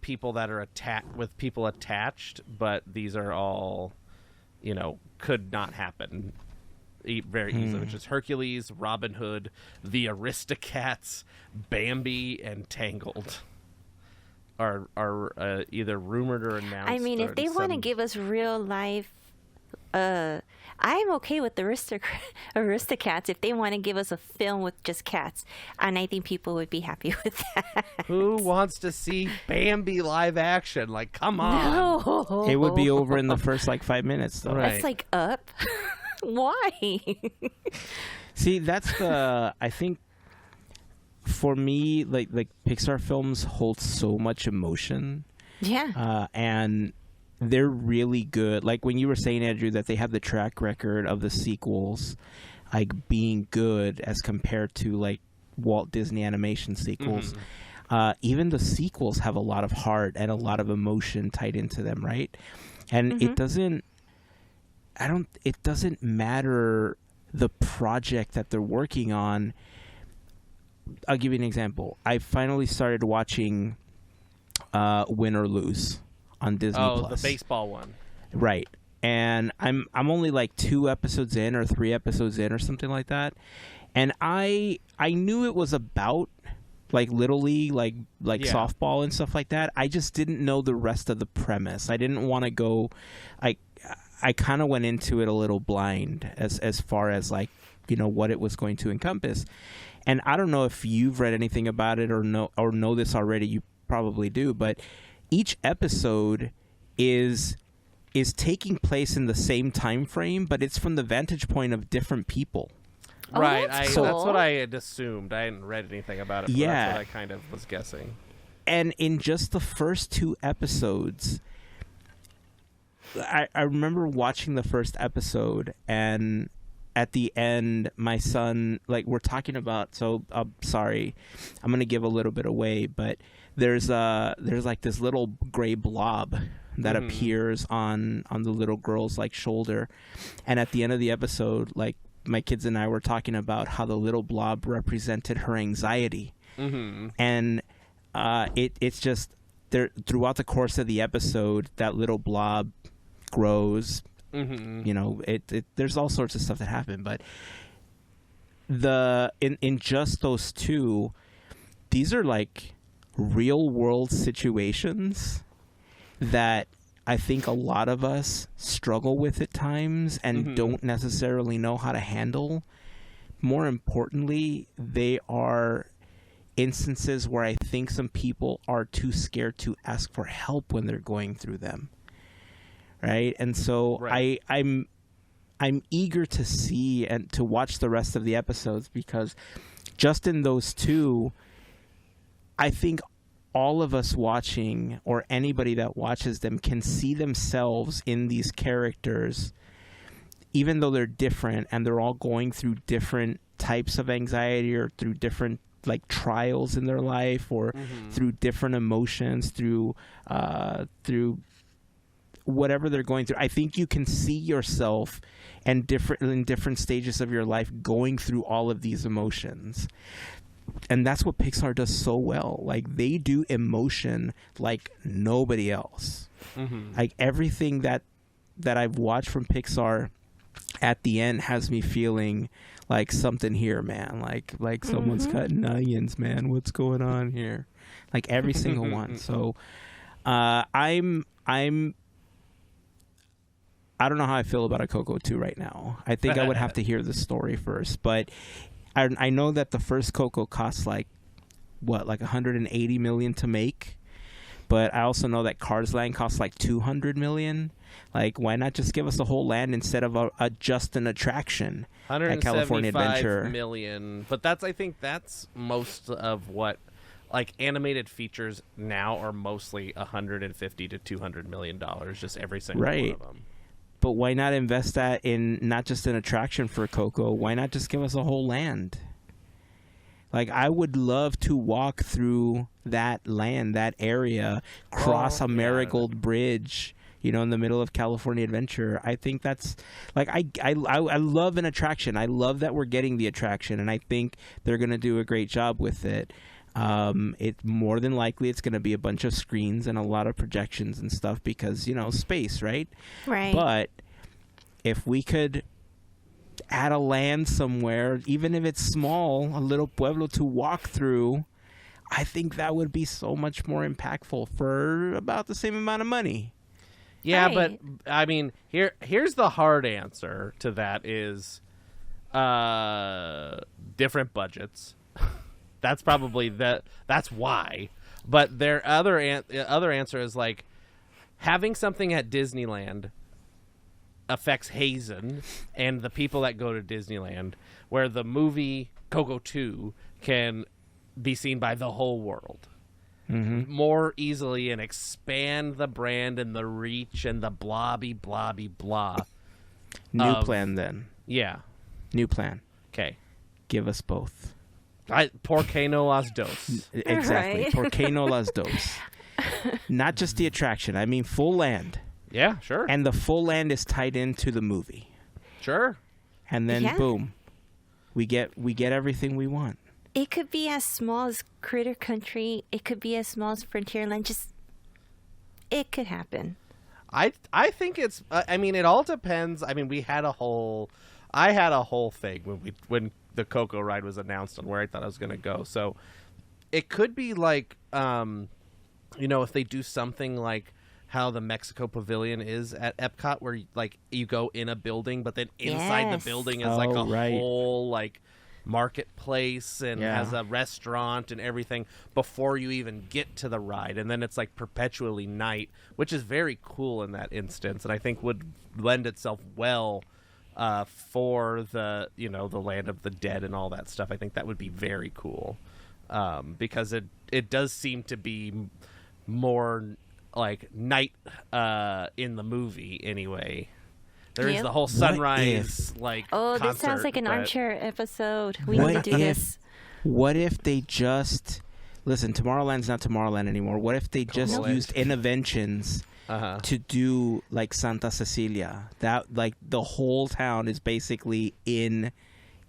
C: people that are people attached, but these are all, could not happen very easily, which is Hercules, Robin Hood, the Aristocats, Bambi, and Tangled are either rumored or announced.
A: I mean, if they want to give us real life, I'm okay with the Aristocats if they want to give us a film with just cats, and I think people would be happy with that.
C: Who wants to see Bambi live action? Like, come on.
A: No,
B: It would be over in the first 5 minutes, though.
C: Right.
A: It's like Up. Why?
B: See, that's I think for me, like Pixar films hold so much emotion,
A: Yeah.
B: and they're really good. Like when you were saying, Andrew, that they have the track record of the sequels, being good as compared to Walt Disney animation sequels. Even the sequels have a lot of heart and a lot of emotion tied into them, right? And it doesn't matter the project that they're working on. I'll give you an example. I finally started watching Win or Lose on Disney Plus.
C: The baseball one.
B: Right. And I'm only 2 episodes in or 3 episodes in or something like that. And I knew it was about Little League,
C: Yeah.
B: softball and stuff like that. I just didn't know the rest of the premise. I didn't want to go I kind of went into it a little blind as far as what it was going to encompass. And I don't know if you've read anything about it or know this already. You probably do, but each episode is taking place in the same time frame, but it's from the vantage point of different people.
A: Oh,
C: Right.
A: that's
C: That's
A: cool.
C: what I had assumed. I hadn't read anything about it, but
B: Yeah.
C: that's what I kind of was guessing.
B: And in just the first 2 episodes, I remember watching the first episode, and at the end, my son, we're talking about, so sorry, I'm going to give a little bit away, but there's this little gray blob that appears on the little girl's shoulder. And at the end of the episode, my kids and I were talking about how the little blob represented her anxiety. And it's just there throughout the course of the episode, that little blob grows. There's all sorts of stuff that happen, but in just those 2, these are real world situations that I think a lot of us struggle with at times and don't necessarily know how to handle. More importantly, they are instances where I think some people are too scared to ask for help when they're going through them. Right? And so
C: Right.
B: I'm eager to see and to watch the rest of the episodes, because just in those two, I think all of us watching, or anybody that watches them, can see themselves in these characters, even though they're different and they're all going through different types of anxiety or through different like trials in their life, or through different emotions, through whatever they're going through. I think you can see yourself and in different stages of your life going through all of these emotions. And that's what Pixar does so well. Like, they do emotion like nobody else. Like, everything that I've watched from Pixar at the end has me feeling like something here, man. Like someone's cutting onions, man. What's going on here? Like, every single one. So I don't know how I feel about a Coco 2 right now. I think I would have to hear the story first, but I know that the first Coco costs like $180 million to make, but I also know that Cars Land costs like $200 million. Like, why not just give us the whole land instead of just an attraction at California Adventure?
C: $175 million, but I think that's most of what, like, animated features now are mostly $150 to $200 million, just every single one of them.
B: But why not invest that in not just an attraction for Coco? Why not just give us a whole land? Like, I would love to walk through that land, that area, cross a marigold bridge, in the middle of California Adventure. I think that's, like, I love an attraction. I love that we're getting the attraction, and I think they're going to do a great job with it. It more than likely it's going to be a bunch of screens and a lot of projections and stuff because space, right? But if we could add a land somewhere, even if it's small, a little pueblo to walk through, I think that would be so much more impactful for about the same amount of money.
C: Yeah, but I mean, here's the hard answer to that is different budgets. That's probably that's why. But their other answer is, like, having something at Disneyland affects Heyzen and the people that go to Disneyland, where the movie Coco 2 can be seen by the whole world more easily and expand the brand and the reach and the blobby blah.
B: New plan then.
C: Yeah.
B: New plan.
C: Okay.
B: Give us both.
C: ¿Por qué no las dos?
B: Exactly.
A: Right.
B: ¿Por qué no las dos? Not just the attraction. I mean, full land.
C: Yeah, sure.
B: And the full land is tied into the movie.
C: Sure.
B: And then boom, we get everything we want.
A: It could be as small as Critter Country. It could be as small as Frontierland. It could happen.
C: I think it's. I mean, it all depends. I mean, I had a whole thing when the Coco ride was announced on where I thought I was going to go. So it could be like, if they do something like how the Mexico Pavilion is at Epcot, where like you go in a building, but then inside the building is like a whole like marketplace and has a restaurant and everything before you even get to the ride, and then it's like perpetually night, which is very cool in that instance, and I think would lend itself well for the the Land of the Dead and all that stuff. I think that would be very cool because it does seem to be more like night in the movie anyway. There is the whole sunrise concert,
A: this sounds like an armchair episode. We need to do this.
B: What if they just listen? Tomorrowland's not Tomorrowland anymore. What if they just used Innoventions to do like Santa Cecilia? That like the whole town is basically in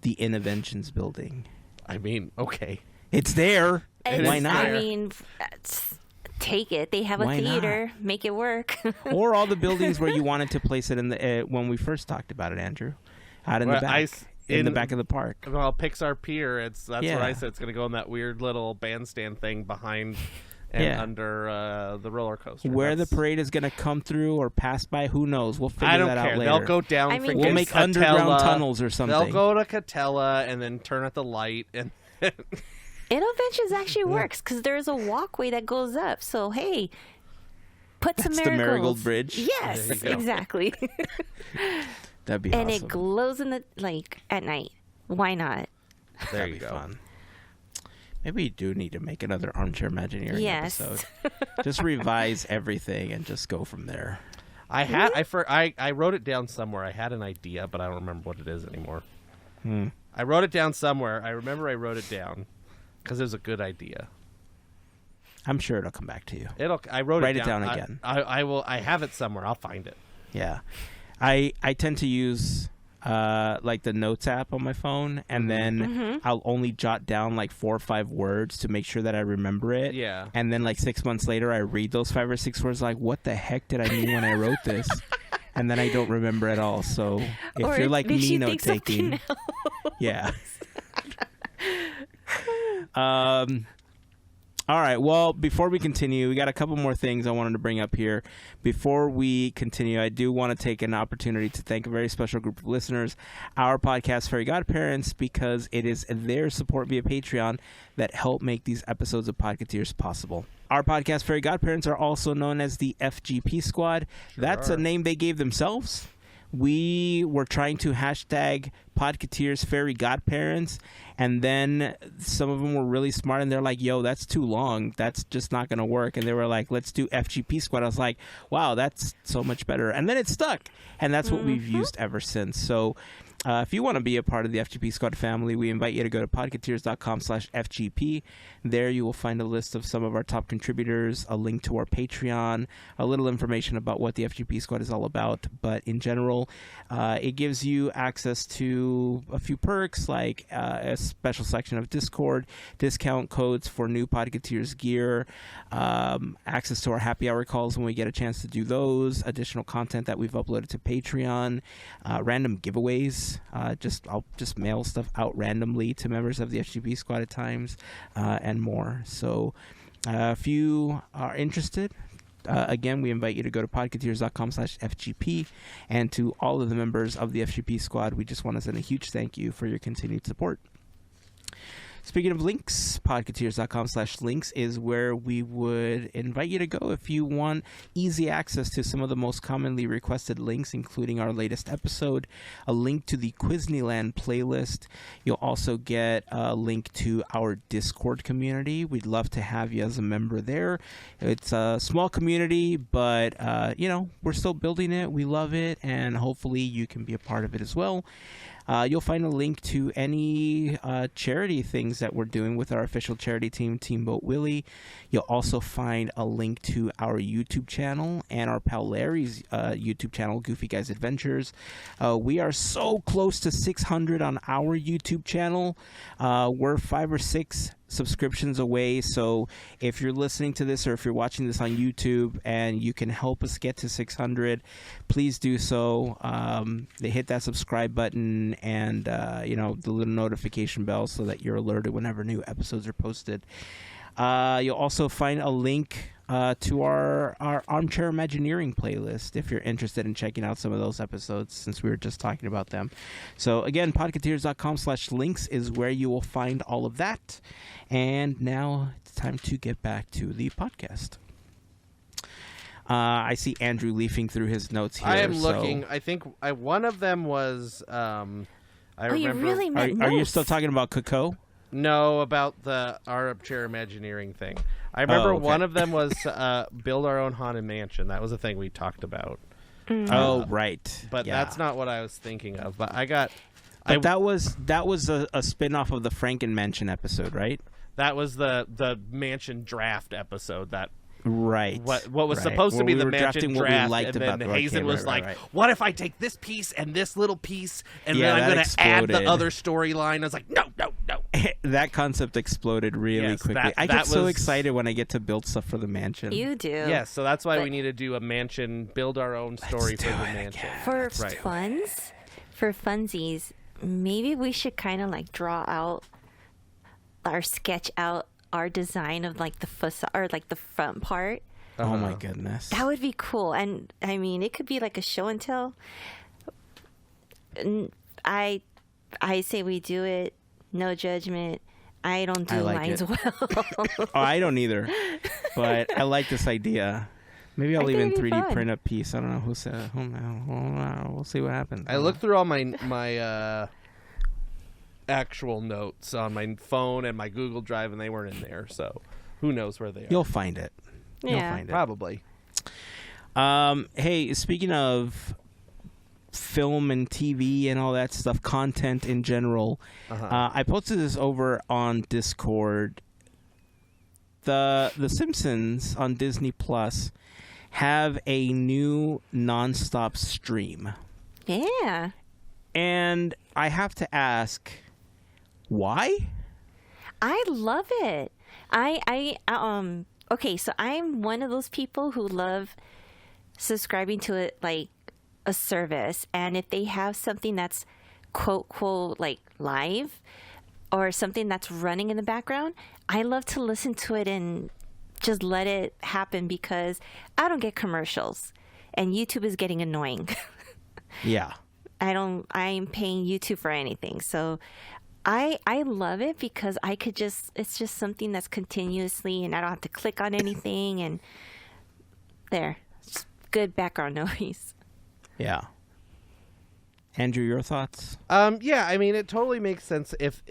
B: the Innoventions building.
C: I mean, okay,
B: it's there. Why not?
A: I mean, take it. They have a theater. Make it work.
B: Or all the buildings where you wanted to place it in the when we first talked about it, Andrew, out in the back, in the back of the park.
C: Well, Pixar Pier. That's what I said. It's going to go in that weird little bandstand thing behind and under the roller coaster.
B: Where the parade is going to come through or pass by, who knows? We'll figure that out later.
C: They'll go down.
B: We'll make underground tunnels or something.
C: They'll go to Catella and then turn at the light and.
A: Innoventions actually works because there's a walkway that goes up. So hey, put some marigolds.
B: The Marigold Bridge.
A: Yes, exactly.
B: That'd be awesome.
A: And it glows in the at night. Why not?
C: There you go.
B: Fun. Maybe you do need to make another Armchair Imagineering
A: Yes.
B: episode. Just revise everything and just go from there.
C: I wrote it down somewhere. I had an idea, but I don't remember what it is anymore. I wrote it down somewhere. I remember I wrote it down because it was a good idea.
B: I'm sure it'll come back to you.
C: I wrote
B: Write
C: it down.
B: it down again.
C: I will. I have it somewhere. I'll find it.
B: Yeah. I tend to use like the notes app on my phone, and then I'll only jot down like 4 or 5 words to make sure that I remember it.
C: Yeah.
B: And then like 6 months later, I read those 5 or 6 words like, what the heck did I mean when I wrote this? And then I don't remember at all. So if
A: Or
B: you're like
A: makes
B: me
A: you
B: note
A: think something
B: taking,
A: else.
B: yeah. All right. Well, before we continue, we got a couple more things I wanted to bring up here. Before we continue, I do want to take an opportunity to thank a very special group of listeners, our podcast, Fairy Godparents, because it is their support via Patreon that help make these episodes of Podketeers possible. Our podcast, Fairy Godparents, are also known as the FGP Squad. That's a name they gave themselves. We were trying to hashtag Podketeers Fairy Godparents, and then some of them were really smart, and they're like, yo, that's too long. That's just not going to work. And they were like, let's do FGP Squad. I was like, wow, that's so much better. And then it stuck, and that's what we've used ever since. So if you want to be a part of the FGP Squad family, we invite you to go to podketeers.com/FGP. There you will find a list of some of our top contributors, a link to our Patreon, a little information about what the FGP Squad is all about. But in general, it gives you access to a few perks like a special section of Discord, discount codes for new Podketeers gear, access to our happy hour calls when we get a chance to do those, additional content that we've uploaded to Patreon, random giveaways. I'll just mail stuff out randomly to members of the FGP Squad at times, and more. So if you are interested, again, we invite you to go to podketeers.com/FGP, and to all of the members of the FGP Squad, we just want to send a huge thank you for your continued support. Speaking of links, podketeers.com/links is where we would invite you to go if you want easy access to some of the most commonly requested links, including our latest episode, a link to the Quizneyland playlist. You'll also get a link to our Discord community. We'd love to have you as a member there. It's a small community, but, we're still building it. We love it, and hopefully you can be a part of it as well. You'll find a link to any charity things that we're doing with our official charity team, Team Boat Willie. You'll also find a link to our YouTube channel and our pal Larry's YouTube channel, Goofy Guys Adventures. We are so close to 600 on our YouTube channel. We're 5 or 6 subscriptions away, so if you're listening to this or if you're watching this on YouTube and you can help us get to 600, please do so. They hit that subscribe button and the little notification bell so that you're alerted whenever new episodes are posted. You'll also find a link to our Armchair Imagineering playlist if you're interested in checking out some of those episodes, since we were just talking about them. So again, podketeers.com/links is where you will find all of that. And now it's time to get back to the podcast. I see Andrew leafing through his notes here.
C: I am looking. I think one of them was.
A: You really meant
B: Are you
A: notes.
B: still talking about Coco?
C: No, about the Armchair Imagineering thing. I remember one of them was build our own haunted mansion. That was a thing we talked about.
B: Oh, right.
C: But
B: Yeah.
C: that's not what I was thinking of. But
B: that was a spin-off of the Franken Mansion episode, right?
C: that was the mansion draft episode that.
B: Right.
C: What was
B: right.
C: supposed to be
B: we
C: the
B: were
C: mansion
B: drafting what
C: draft,
B: we liked
C: and
B: about
C: then
B: the
C: Heyzen was like,
B: right.
C: "What if I take this piece and this little piece, and
B: Yeah,
C: then I'm
B: that
C: going to add the
B: exploded.
C: other storyline?" I was like, "No."
B: That concept exploded really
C: Yes,
B: quickly. I
C: that
B: get so
C: was-
B: excited when I get to build stuff for the mansion.
A: You do.
C: Yes, so that's why
A: But-
C: we need to do a mansion, build our own story for
B: do
C: the
B: it
C: mansion.
A: For
C: Right.
A: for funsies, maybe we should kind of like draw out or sketch out our design of like the facade or like the front part.
B: Oh my goodness.
A: That would be cool. And I mean, it could be like a show and tell. I say we do it. No judgment. I don't do
B: I like
A: lines
B: it.
A: well.
B: Oh, I don't either. But I like this idea. Maybe I'll
A: I think
B: even
A: it'd be
B: 3D
A: fun.
B: print a piece. I don't know who said. We'll see what happens.
C: I looked through all my actual notes on my phone and my Google Drive, and they weren't in there. So who knows where they are?
B: You'll find it. You'll
A: Yeah.
B: find it.
C: Probably.
B: Hey, speaking of film and TV and all that stuff, content in general, I posted this over on Discord. The Simpsons on Disney Plus have a new nonstop stream.
A: Yeah.
B: And I have to ask, why?
A: I love it. Okay, so I'm one of those people who love subscribing to it like a service, and if they have something that's quote like live or something that's running in the background, I love to listen to it and just let it happen because I don't get commercials and YouTube is getting annoying.
B: Yeah.
A: I'm paying YouTube for anything. So I love it because it's just something that's continuously and I don't have to click on anything and there. It's good background noise.
B: Yeah. Andrew, your thoughts?
C: Yeah, I mean, it totally makes sense if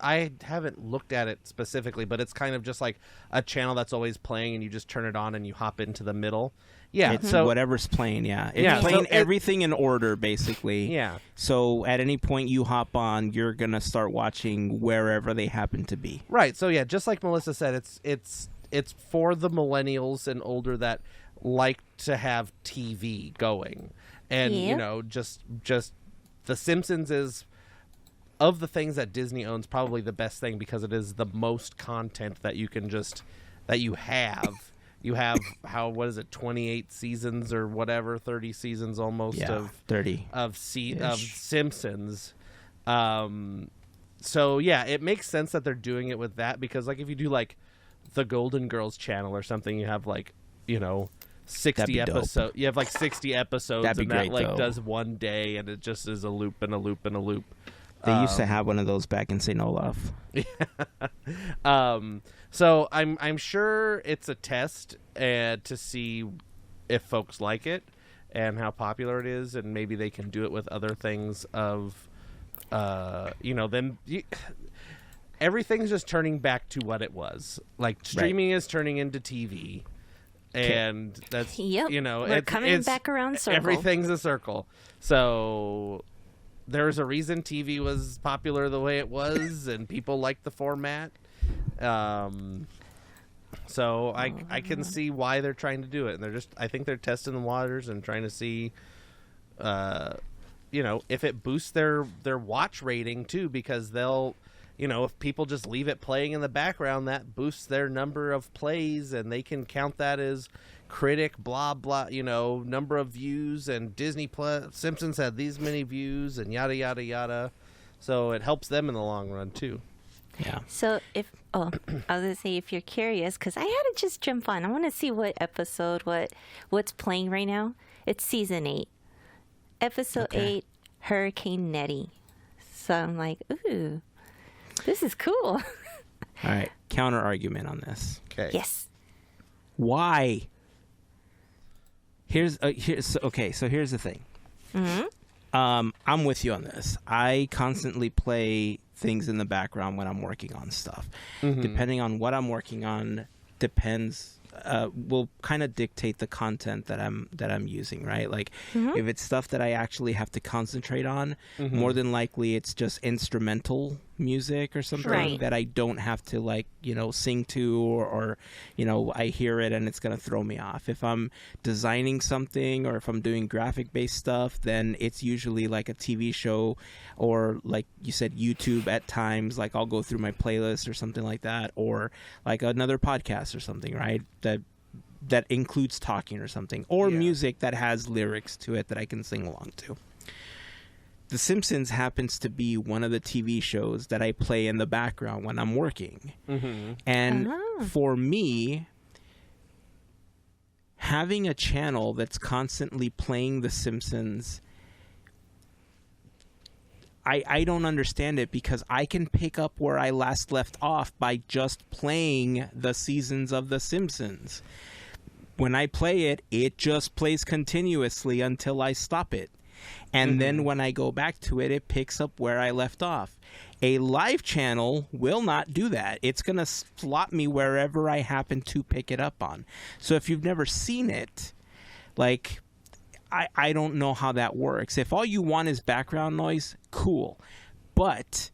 C: I haven't looked at it specifically, but it's kind of just like a channel that's always playing and you just turn it on and you hop into the middle. Yeah,
B: It's
C: so
B: whatever's playing, yeah. It's playing everything in order, basically.
C: Yeah.
B: So at any point you hop on, you're going to start watching wherever they happen to be.
C: Right. So yeah, just like Melissa said, it's for the millennials and older that like to have TV going. And you know, just The Simpsons is, of the things that Disney owns, probably the best thing because it is the most content that you can that you have. You have what is it, 28 seasons or whatever, 30 seasons almost of
B: 30
C: of Simpsons. So yeah, it makes sense that they're doing it with that because like if you do like the Golden Girls channel or something, you have like, you know, 60 episodes. You have like 60 episodes
B: That'd be
C: and that
B: great,
C: like
B: though.
C: does one day and it just is a loop and a loop and a loop.
B: They used to have one of those back in St. Olaf.
C: So I'm sure it's a test to see if folks like it and how popular it is, and maybe they can do it with other things of, everything's just turning back to what it was. Like streaming is turning into TV. And that's,
A: we're coming back around circle.
C: Everything's a circle. So there's a reason TV was popular the way it was and people liked the format. So I can see why they're trying to do it. And I think they're testing the waters and trying to see, if it boosts their watch rating too, because they'll, if people just leave it playing in the background, that boosts their number of plays and they can count that as critic, blah, blah, number of views, and Disney Plus, Simpsons had these many views and yada, yada, yada. So it helps them in the long run too.
B: Yeah.
A: So I was going to say, if you're curious, because I had to just jump on. I want to see what episode, what's playing right now. It's season 8. Episode 8, Hurricane Nettie. So I'm like, ooh. This is cool.
B: All right. Counter argument on this.
C: Okay.
A: Yes.
B: Why? So here's the thing.
A: Mm-hmm.
B: I'm with you on this. I constantly play things in the background when I'm working on stuff.
C: Mm-hmm.
B: Depending on what I'm working on, will kind of dictate the content that I'm using, right? Like if it's stuff that I actually have to concentrate on, more than likely it's just instrumental music or something that I don't have to sing to or I hear it and it's going to throw me off. If I'm designing something or if I'm doing graphic based stuff, then it's usually like a TV show or like you said, YouTube at times, like I'll go through my playlist or something like that, or like another podcast or something, right? That includes talking or something, or music that has lyrics to it that I can sing along to. The Simpsons happens to be one of the TV shows that I play in the background when I'm working. Mm-hmm. And for me, having a channel that's constantly playing The Simpsons, I don't understand it because I can pick up where I last left off by just playing the seasons of The Simpsons. When I play it, it just plays continuously until I stop it. And then when I go back to it, it picks up where I left off. A live channel will not do that. It's going to slot me wherever I happen to pick it up on. So if you've never seen it, like, I don't know how that works. If all you want is background noise, cool. But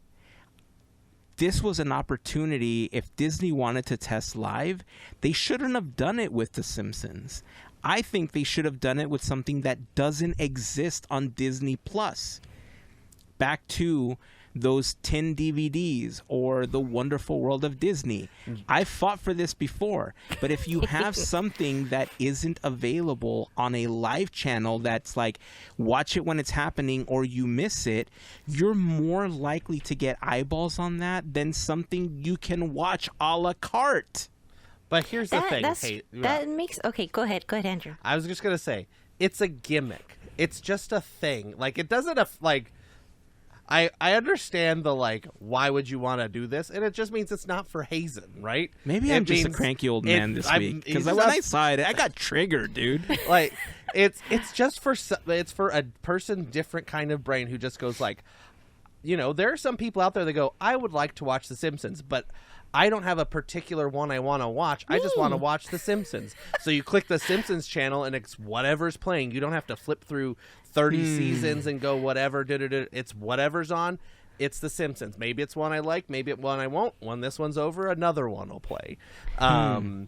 B: this was an opportunity. If Disney wanted to test live, they shouldn't have done it with The Simpsons. I think they should have done it with something that doesn't exist on Disney Plus. Back to those 10 DVDs or The Wonderful World of Disney. I've fought for this before, but if you have something that isn't available on a live channel that's like, watch it when it's happening or you miss it, you're more likely to get eyeballs on that than something you can watch a la carte.
C: But here's the thing.
A: Okay, go ahead, Andrew.
C: I was just going to say, it's a gimmick. It's just a thing. Like, it doesn't, I understand the, like, why would you want to do this? And it just means it's not for Heyzen, right?
B: Maybe I'm just a cranky old man this week. Because when I saw it, I got triggered, dude.
C: Like, it's just for a person, different kind of brain who just goes like, you know, there are some people out there that go, I would like to watch The Simpsons, but I don't have a particular one I want to watch. I just want to watch The Simpsons. So you click the Simpsons channel and it's whatever's playing. You don't have to flip through 30 seasons and go whatever. It's whatever's on. It's The Simpsons. Maybe it's one I like. Maybe it's one I won't. When this one's over, another one will play. And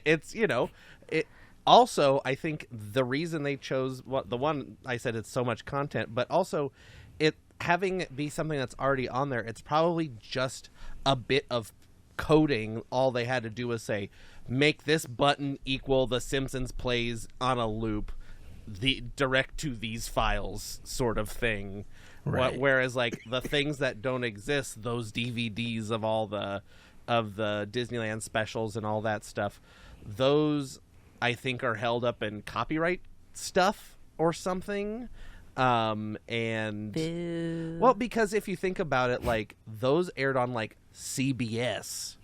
C: it's, you know, it. Also, I think the reason they chose the one I said it's so much content, but also it having it be something that's already on there, it's probably just a bit of coding. All they had to do was say, make this button equal The Simpsons plays on a loop, the direct to these files sort of thing.
B: Right.
C: Whereas like the things that don't exist, those DVDs of all the Disneyland specials and all that stuff, those I think are held up in copyright stuff or something. And
A: Boo.
C: well, because if you think about it, like those aired on like CBS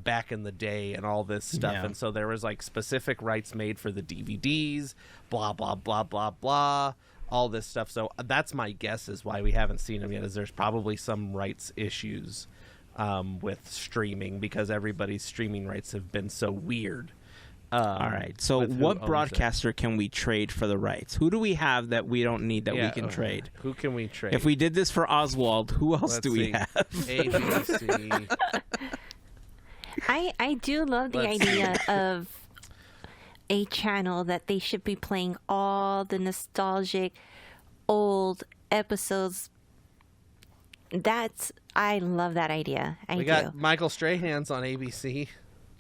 C: back in the day and all this stuff.
B: Yeah.
C: And so there was like specific rights made for the DVDs, blah, blah, blah, blah, blah, all this stuff. So that's my guess is why we haven't seen them yet, is there's probably some rights issues with streaming because everybody's streaming rights have been so weird.
B: All right. So what broadcaster can we trade for the rights? Who do we have that we don't need that we can trade?
C: Who can we trade?
B: If we did this for Oswald, who else do we have?
C: ABC.
A: I do love the idea of a channel that they should be playing all the nostalgic old episodes. I love that idea.
C: We got Michael Strahan's on ABC.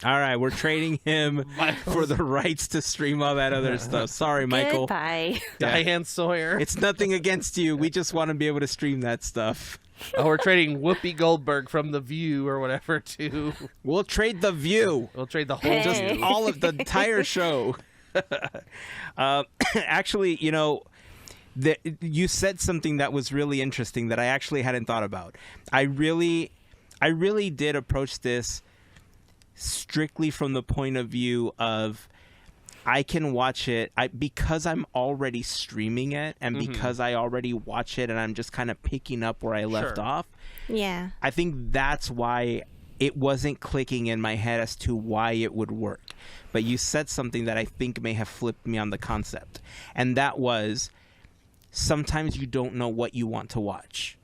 B: All right, we're trading him for the rights to stream all that other stuff. Sorry, Michael.
A: Goodbye.
C: Diane Sawyer.
B: It's nothing against you. We just want to be able to stream that stuff.
C: Oh, we're trading Whoopi Goldberg from The View or whatever too.
B: We'll trade The View.
C: We'll trade the whole
B: Just
C: View.
B: all of the entire show. Actually, you know, you said something that was really interesting that I actually hadn't thought about. I really did approach this strictly from the point of view of I can watch it because I'm already streaming it and because I already watch it and I'm just kind of picking up where I left off.
A: Yeah.
B: I think that's why it wasn't clicking in my head as to why it would work. But you said something that I think may have flipped me on the concept. And that was sometimes you don't know what you want to watch.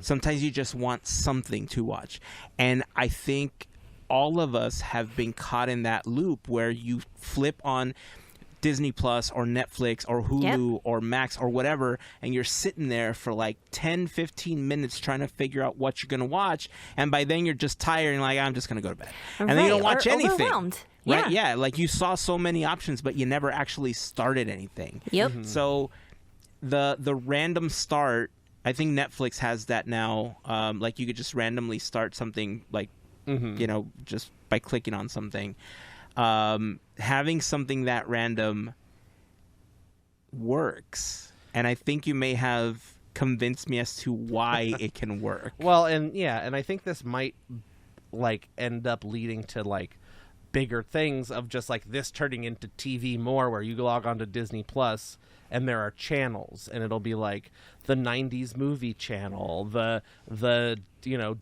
B: Sometimes you just want something to watch. And I think all of us have been caught in that loop where you flip on Disney Plus or Netflix or Hulu or Max or whatever, and you're sitting there for like 10, 15 minutes trying to figure out what you're going to watch. And by then you're just tired and like, I'm just going to go to bed. And then you don't watch anything.
A: Overwhelmed.
B: Right? Yeah. Like you saw so many options, but you never actually started anything.
A: Yep.
B: So the random start, I think Netflix has that now. Like you could just randomly start something like, you know, just by clicking on something. Having something that random works. And I think you may have convinced me as to why it can work.
C: Well, and I think this might like end up leading to like bigger things of just like this turning into TV more, where you log on to Disney Plus and there are channels, and it'll be like the 90s movie channel, the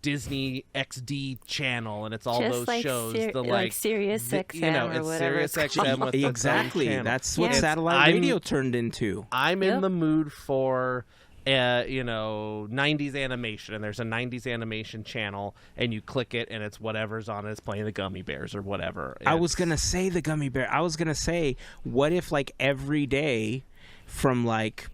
C: Disney XD channel, and it's all
A: Just
C: those
A: like
C: shows,
A: like Sirius XM or
C: it's
A: whatever
C: Sirius
A: it's
C: XM
A: called.
C: with its own
B: Exactly.
C: channel.
B: That's what
A: Yeah.
B: satellite radio turned into.
C: I'm in
A: Yep.
C: the mood for 90s animation, and there's a 90s animation channel, and you click it and it's whatever's on it. It's playing the Gummy Bears or whatever.
B: I was gonna say the gummy bear. I was gonna say, what if like every day from like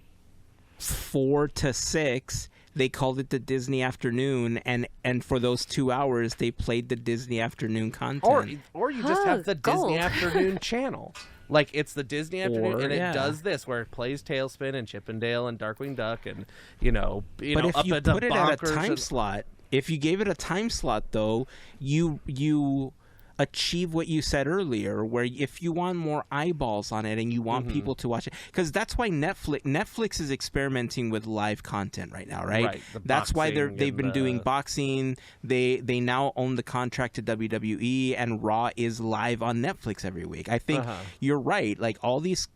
B: 4 to 6 they called it the Disney afternoon, and for those 2 hours they played the Disney afternoon content.
C: Or you just have the
A: gold.
C: Disney afternoon channel. Like, it's the Disney afternoon,
B: Or,
C: and it
B: yeah.
C: does this, where it plays Tailspin and Chippendale and Darkwing Duck, and
B: But if
C: up
B: you
C: at the
B: put it at a
C: Bonkers
B: time
C: and-
B: slot, if you gave it a time slot though, you achieve what you said earlier, where if you want more eyeballs on it and you want people to watch it, because that's why Netflix is experimenting with live content right now, right?
C: Right, the
B: That's why
C: boxing
B: they've
C: and
B: been doing
C: the-
B: boxing. They now own the contract to WWE, and Raw is live on Netflix every week. I think you're right. Like all these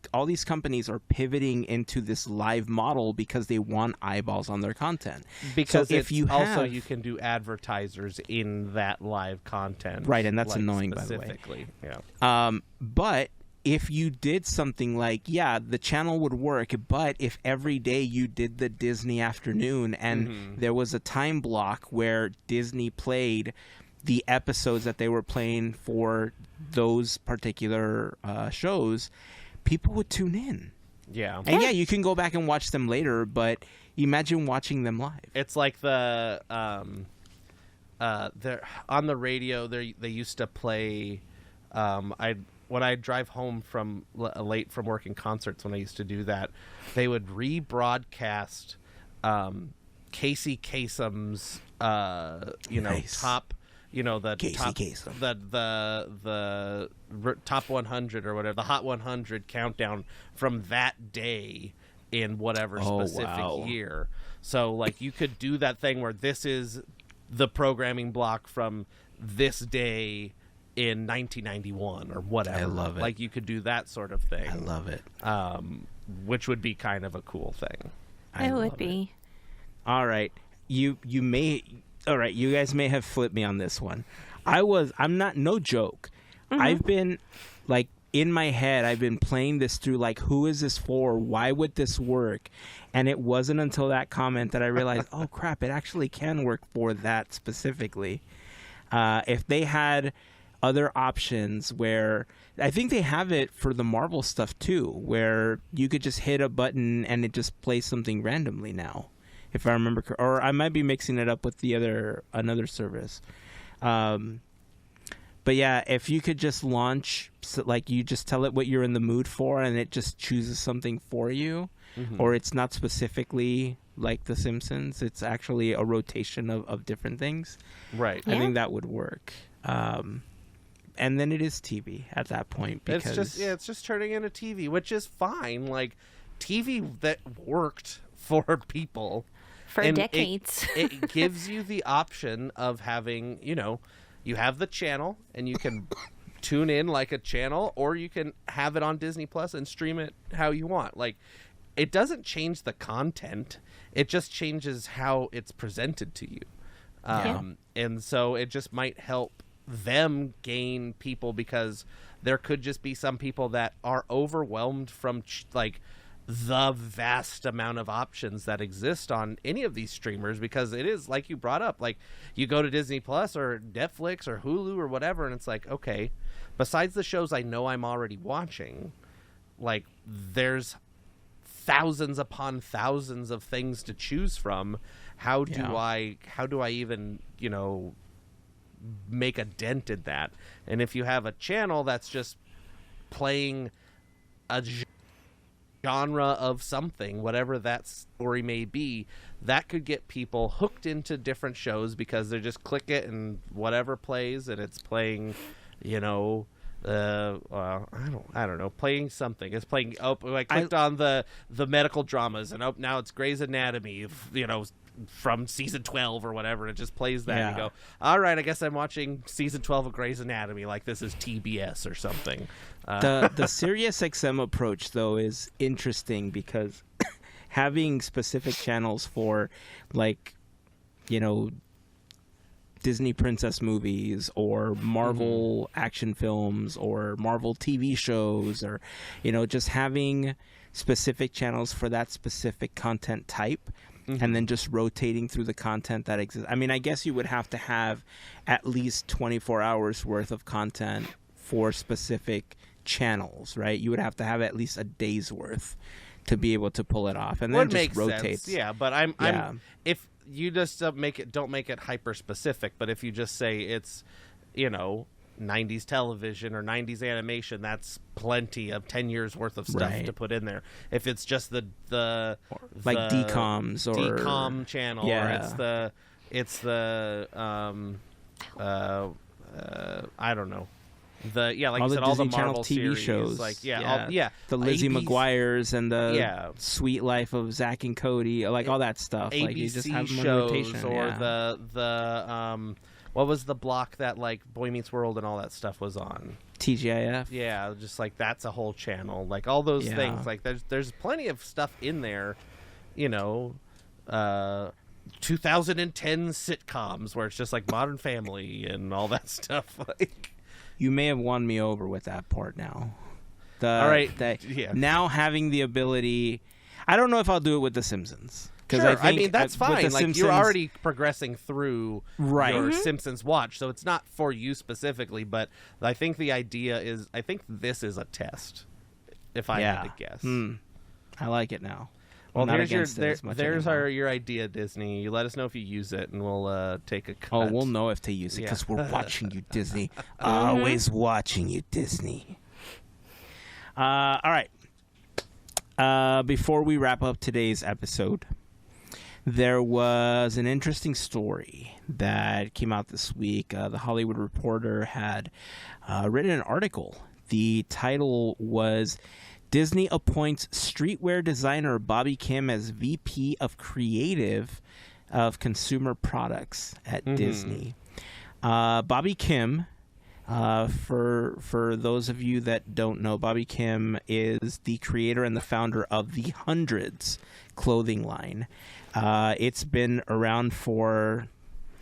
B: companies are pivoting into this live model because they want eyeballs on their content.
C: because
B: so if you
C: also
B: have,
C: you can do advertisers in that live content,
B: Right, and that's
C: like,
B: annoying, by the way.
C: specifically. Yeah.
B: But if you did something like, the channel would work, but if every day you did the Disney afternoon and there was a time block where Disney played the episodes that they were playing for those particular shows, people would tune in.
C: Yeah.
B: And you can go back and watch them later, but imagine watching them live.
C: It's like the they're on the radio. They used to play. When I drive home from late from working concerts, when I used to do that, they would rebroadcast Casey Kasem's
B: Nice.
C: top. The
B: Casey
C: top,
B: Kasem.
C: the top 100 or whatever, the Hot 100 countdown from that day in whatever
B: Oh,
C: specific
B: wow.
C: year. So like you could do that thing where this is the programming block from this day in 1991 or whatever.
B: I love it.
C: Like you could do that sort of thing.
B: I love it.
C: Which would be kind of a cool thing.
A: It would be.
B: All right. You guys may have flipped me on this one. I'm not, no joke. I've been like, in my head, I've been playing this through, like, who is this for? Why would this work? And it wasn't until that comment that I realized, oh crap, it actually can work for that specifically. If they had other options where, I think they have it for the Marvel stuff too, where you could just hit a button and it just plays something randomly now, if I remember, or I might be mixing it up with another service. But yeah, if you could just launch, like you just tell it what you're in the mood for and it just chooses something for you, or it's not specifically like The Simpsons, it's actually a rotation of different things.
C: Right.
B: I think that would work. And then it is TV at that point, because
C: It's just turning into TV, which is fine. Like TV that worked for people
A: For
C: and
A: decades.
C: It gives you the option of having, you have the channel and you can tune in like a channel, or you can have it on Disney Plus and stream it how you want. Like, it doesn't change the content. It just changes how it's presented to you. And so it just might help them gain people, because there could just be some people that are overwhelmed from like the vast amount of options that exist on any of these streamers, because it is like you brought up, like you go to Disney Plus or Netflix or Hulu or whatever, and it's like, okay, besides the shows I know I'm already watching, like there's thousands upon thousands of things to choose from. How do I even, make a dent in that? And if you have a channel that's just playing a genre of something, whatever that story may be, that could get people hooked into different shows, because they just click it and whatever plays, and it's playing, well, I don't know, playing something. It's playing. Oh, I clicked on the medical dramas, and now it's Grey's Anatomy. From season 12 or whatever, it just plays that. And you go, all right, I guess I'm watching season 12 of Grey's Anatomy, like this is TBS or something.
B: The Sirius XM approach, though, is interesting because having specific channels for, like, Disney princess movies or Marvel action films or Marvel TV shows, or just having specific channels for that specific content type, and then just rotating through the content that exists. I mean, I guess you would have to have at least 24 hours worth of content for specific channels, right? You would have to have at least a day's worth to be able to pull it off, and then just rotates.
C: Yeah, but I'm if you just don't make it hyper specific, but if you just say it's 90s television or 90s animation, that's plenty of 10 years worth of stuff to put in there. If it's just the
B: like DComs or
C: DCom channel, or it's the I don't know. Like
B: all
C: you said, all the
B: Disney
C: Marvel
B: TV
C: series,
B: shows,
C: the
B: Lizzie
C: ABC
B: McGuire's and the Sweet Life of Zach and Cody, like all that stuff.
C: ABC
B: like you just have them on
C: shows,
B: rotation,
C: or the what was the block that like Boy Meets World and all that stuff was on?
B: TGIF.
C: Yeah, just like that's a whole channel. Like all those things. Like there's plenty of stuff in there. 2010 sitcoms where it's just like Modern Family and all that stuff. Like,
B: you may have won me over with that part now.
C: All right.
B: Now having the ability, I don't know if I'll do it with The Simpsons.
C: Sure, I mean that's fine. Like
B: Simpsons,
C: you're already progressing through your Simpsons watch, so it's not for you specifically. But I think the idea is, I think this is a test. If I had to guess,
B: I like it now.
C: Well, there's your idea, Disney. You let us know if you use it, and we'll take a cut.
B: Oh, we'll know if to use it because we're watching you, Disney. Always watching you, Disney. All right. Before we wrap up today's episode, there was an interesting story that came out this week. The Hollywood Reporter had written an article. The title was Disney appoints streetwear designer Bobby Kim as VP of Creative of Consumer Products at Disney. Bobby Kim, for those of you that don't know, Bobby Kim is the creator and the founder of the Hundreds clothing line. It's been around for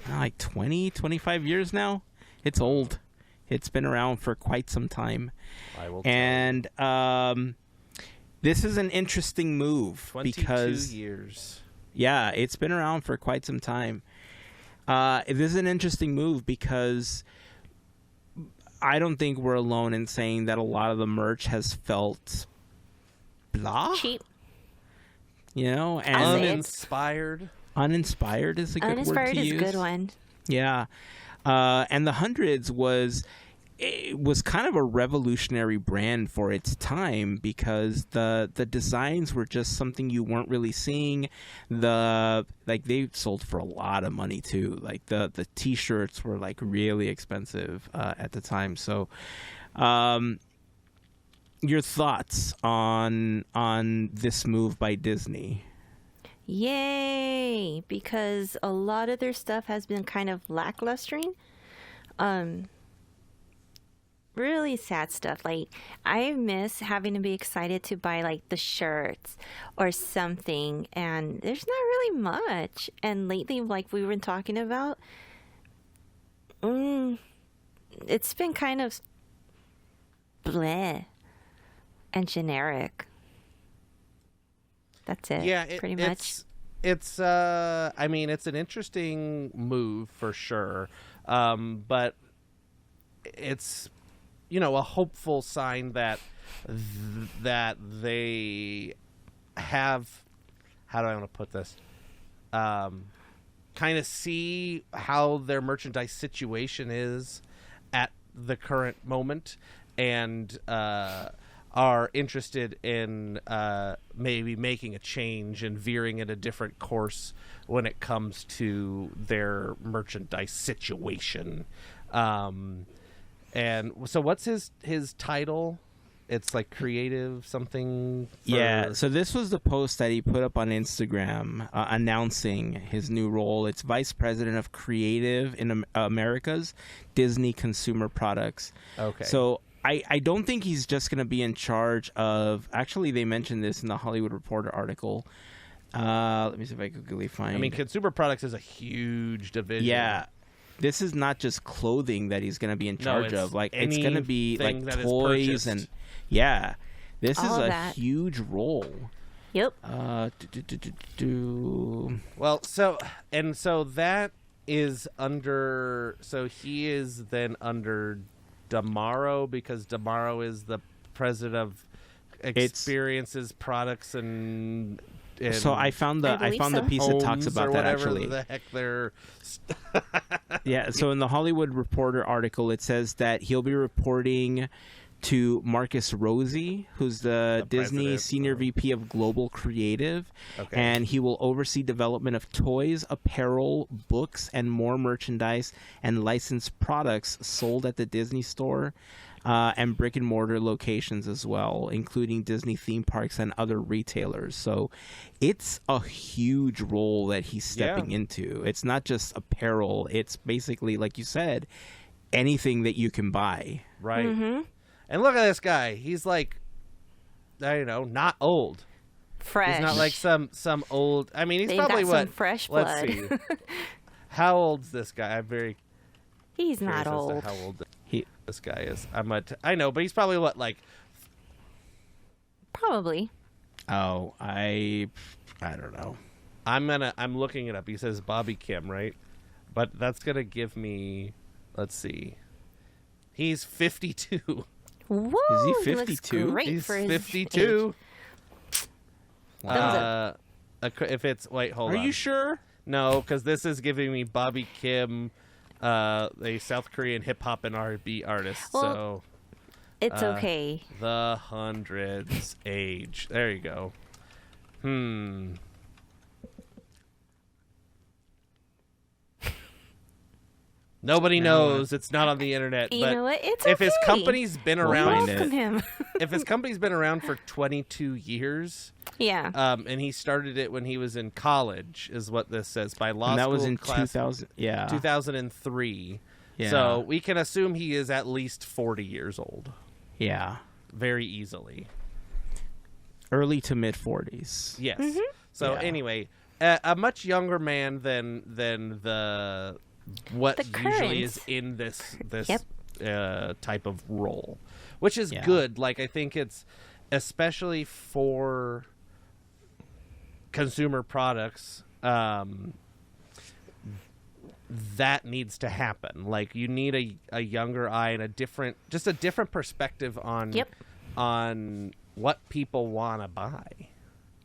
B: like 20, 25 years now. It's old. It's been around for quite some time. And this is an interesting move
C: 22 years.
B: Yeah, it's been around for quite some time. This is an interesting move because I don't think we're alone in saying that a lot of the merch has felt blah.
A: Cheap.
B: And
C: Uninspired.
B: Uninspired is a good word to use.
A: Uninspired is a good one.
B: Yeah. And the Hundreds was kind of a revolutionary brand for its time because the designs were just something you weren't really seeing. They sold for a lot of money too. Like the t-shirts were like really expensive at the time. So your thoughts on this move by Disney?
A: Yay! Because a lot of their stuff has been kind of lacklustering. Really sad stuff. Like, I miss having to be excited to buy like the shirts or something, and there's not really much. And lately, like we were talking about, it's been kind of bleh and generic. That's it.
C: Yeah,
A: pretty much.
C: It's I mean, it's an interesting move for sure, but it's a hopeful sign that that they have. How do I want to put this? Kind of see how their merchandise situation is at the current moment, and are interested in maybe making a change and veering in a different course when it comes to their merchandise situation. And so what's his title? It's like creative something.
B: Yeah, so this was the post that he put up on Instagram announcing his new role. It's Vice President of Creative in America's Disney Consumer Products.
C: Okay.
B: So I don't think he's just going to be in charge of... Actually, they mentioned this in the Hollywood Reporter article. Let me see if I can quickly find...
C: I mean, consumer products is a huge division.
B: Yeah. This is not just clothing that he's going to be in charge of. Like, it's going to be like toys and... Yeah, this
A: All
B: is a
A: that.
B: huge role.
A: Yep.
C: Well, so that is under. So he is then under Damaro because Damaro is the president of experiences, products, and
B: so I found the piece that talks about that actually.
C: The heck they're.
B: Yeah. So in the Hollywood Reporter article, it says that he'll be reporting to Marcus Rosie, who's the Disney
C: president.
B: Senior VP of Global Creative,
C: Okay.
B: and he will oversee development of toys, apparel, books, and more merchandise and licensed products sold at the Disney Store and brick-and-mortar locations as well, including Disney theme parks and other retailers. So it's a huge role that he's stepping into. It's not just apparel. It's basically, like you said, anything that you can buy.
C: Right.
A: Mm-hmm.
C: And look at this guy. He's like, I don't know, not old.
A: Fresh.
C: He's not like some old. I mean, he's
A: They've
C: probably
A: got some
C: what?
A: fresh
C: Let's
A: blood.
C: see. How old's this guy? I'm very
A: He's
C: curious
A: not
C: as to
A: old.
C: how old
B: He
C: this guy is. I know, but he's probably what, like.
A: Probably.
B: Oh, I don't know.
C: I'm looking it up. He says Bobby Kim, right? But that's gonna give me. Let's see. He's 52.
A: Woo!
B: Is he
A: looks
B: 52?
A: Great
C: He's
A: for his
C: 52.
A: Wow.
C: If it's hold
B: Are
C: on.
B: you sure?
C: No, because this is giving me Bobby Kim, a South Korean hip hop and R&B artist.
A: Well,
C: so
A: It's okay.
C: the hundreds age. There you go. Nobody knows. It's not on the internet.
A: You
C: but
A: know what? It's
C: if his
A: okay.
C: company's been
B: We'll
C: around,
B: find it.
A: Welcome him.
C: if his company's been around for 22 years,
A: Yeah.
C: and he started it when he was in college, is what this says by law
B: And that
C: school
B: was in
C: class
B: 2000. Yeah.
C: 2003.
B: Yeah.
C: So we can assume he is at least 40 years old,
B: Yeah.
C: very easily.
B: Early to mid 40s.
C: Yes.
A: Mm-hmm.
C: So
B: Yeah.
C: anyway, a much younger man than the what
A: The
C: usually is
A: current.
C: in this
A: Yep.
C: type of role, which is
B: Yeah.
C: good. Like I think it's especially for consumer products. That needs to happen. Like you need a younger eye and a different perspective on
A: Yep.
C: on what people want to buy.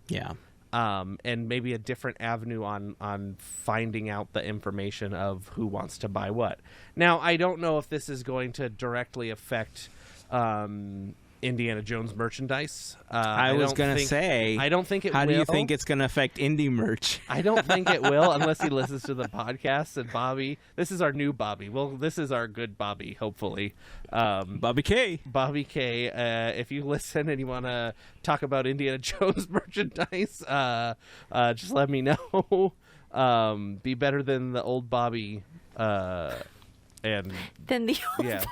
B: Yeah.
C: And maybe a different avenue on finding out the information of who wants to buy what. Now, I don't know if this is going to directly affect Indiana Jones merchandise.
B: I was going to say,
C: I don't think it will.
B: how do you think it's going to affect indie merch?
C: I don't think it will unless he listens to the podcast. And Bobby, this is our new Bobby. Well, this is our good Bobby, hopefully.
B: Bobby K.
C: Bobby K, if you listen and you want to talk about Indiana Jones merchandise, just let me know. Be better than the old Bobby, and
A: Then the old
C: yeah,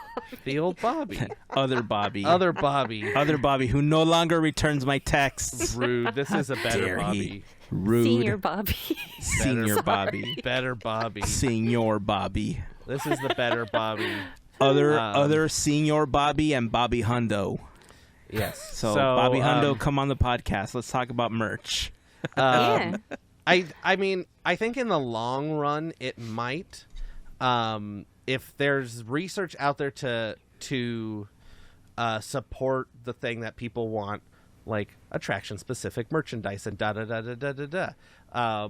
C: the old Bobby,
B: Other Bobby.
C: other Bobby.
B: Other Bobby who no longer returns my texts.
C: Rude. This is a better
B: Dare
C: Bobby.
B: he. Rude.
A: senior Bobby.
B: Senior Bobby.
C: Better Bobby.
B: Senior Bobby.
C: This is the better Bobby.
B: Other Senior Bobby and Bobby Hundo.
C: Yes.
B: So Bobby Hundo, come on the podcast. Let's talk about merch.
A: Yeah.
C: I mean, I think in the long run it might. If there's research out there to support the thing that people want, like attraction specific merchandise and da da da da da da da.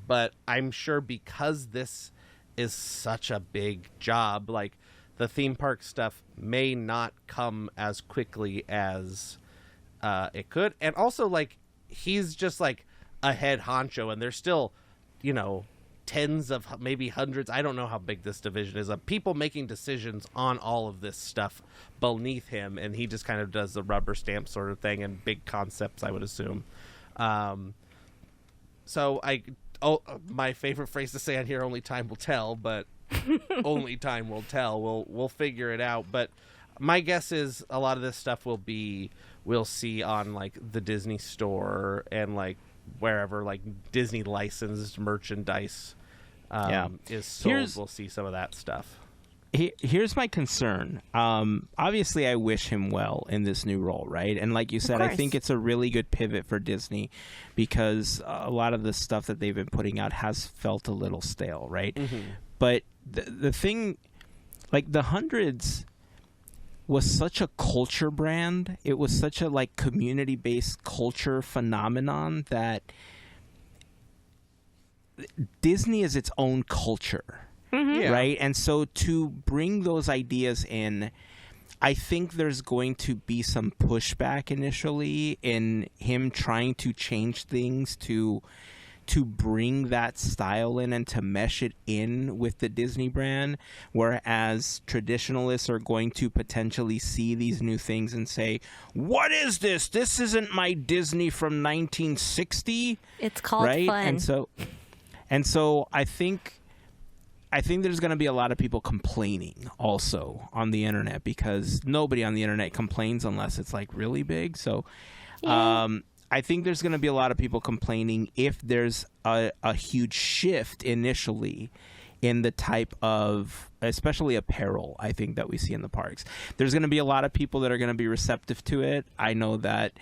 C: But I'm sure because this is such a big job, like the theme park stuff may not come as quickly as it could, and also like he's just like a head honcho, and there's still, tens of maybe hundreds. I don't know how big this division is of people making decisions on all of this stuff beneath him, and he just kind of does the rubber stamp sort of thing and big concepts, I would assume. So my favorite phrase to say on here, only time will tell, but only time will tell. We'll figure it out. But my guess is a lot of this stuff we'll see on like the Disney store and like wherever like Disney licensed merchandise is sold. We'll see some of that stuff.
B: Here's my concern. Obviously, I wish him well in this new role, right? And like you said, I think it's a really good pivot for Disney because a lot of the stuff that they've been putting out has felt a little stale, right? Mm-hmm. But the thing, like the Hundreds was such a culture brand. It was such a like community-based culture phenomenon that Disney is its own culture. Mm-hmm. Yeah. Right. And so to bring those ideas in, I think there's going to be some pushback initially in him trying to change things to bring that style in and to mesh it in with the Disney brand. Whereas traditionalists are going to potentially see these new things and say, what is this? This isn't my Disney from 1960.
A: It's called fun.
B: And so I think there's going to be a lot of people complaining also on the internet because nobody on the internet complains unless it's like really big. So I think there's going to be a lot of people complaining if there's a huge shift initially in the type of, especially apparel, I think that we see in the parks. There's going to be a lot of people that are going to be receptive to it. I know that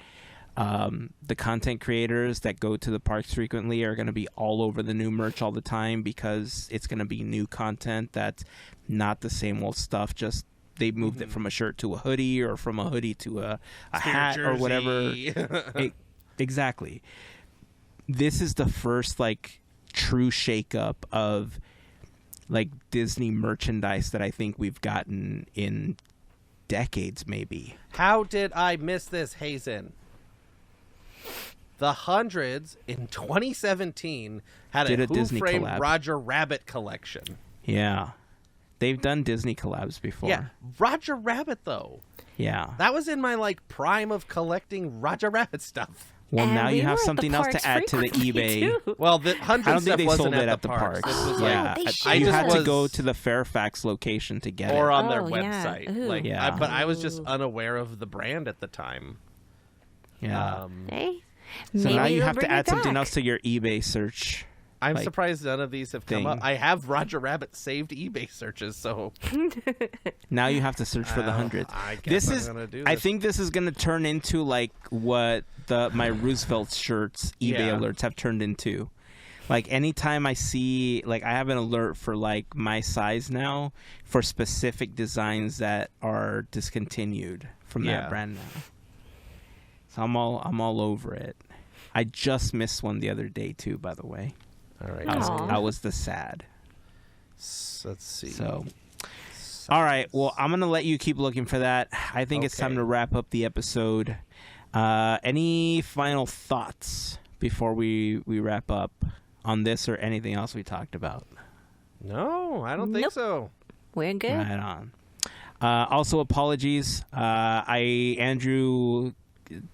B: the content creators that go to the parks frequently are going to be all over the new merch all the time because it's going to be new content that's not the same old stuff. Just they moved it from a shirt to a hoodie or from a hoodie to a hat or whatever. Exactly. This is the first like true shakeup of like Disney merchandise that I think we've gotten in decades, maybe.
C: How did I miss this, Heyzen? The Hundreds in 2017 had a Who Framed Roger Rabbit collection.
B: Yeah. They've done Disney collabs before.
C: Yeah. Roger Rabbit, though.
B: Yeah.
C: That was in my like prime of collecting Roger Rabbit stuff.
B: Well, now you have something else to add to the eBay.
A: Too.
C: Well, the Hundreds
B: I don't think
C: they
B: sold it at the parks.
C: This was
B: yeah,
C: like,
B: you had to go to the Fairfax location to get it.
C: Or on their website.
A: Yeah.
C: Like,
B: yeah.
C: But I was just unaware of the brand at the time.
B: Yeah.
A: So
B: now you have to add something else to your eBay search.
C: I'm surprised none of these have come up. I have Roger Rabbit saved eBay searches, so
B: now you have to search for the Hundreds. I think this is going to turn into like what my Roosevelt shirts eBay alerts have turned into. Like anytime I see, like I have an alert for like my size now for specific designs that are discontinued from that brand now. So I'm all over it. I just missed one the other day too, by the way.
C: All right.
B: I was the sad.
C: Let's see.
B: So, all right. Well, I'm going to let you keep looking for that. I think it's time to wrap up the episode. Any final thoughts before we wrap up on this or anything else we talked about?
C: No, I don't think so.
A: We're good.
B: Right on. Also, apologies. Andrew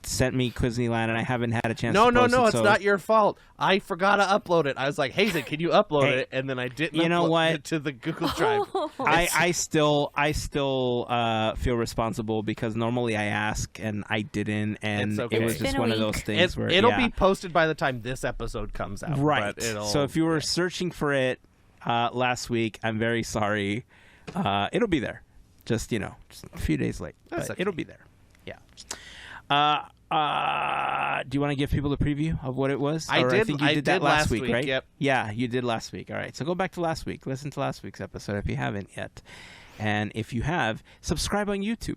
B: sent me Quizneyland and I haven't had a chance to post it.
C: No, it's not your fault. I forgot to upload it. I was like, Heyzen, can you upload it? And then I didn't upload it to the Google Drive.
B: I still feel responsible because normally I ask and I didn't, and it was just one of those things where
C: it'll be posted by the time this episode comes out.
B: Right. So if you were searching for it last week, I'm very sorry. It'll be there. Just a few days late. But it'll be there. Yeah. Do you want to give people a preview of what it was?
C: I
B: think you did that last week, right?
C: Yep.
B: Yeah, you did last week. All right. So go back to last week. Listen to last week's episode if you haven't yet. And if you have, subscribe on YouTube.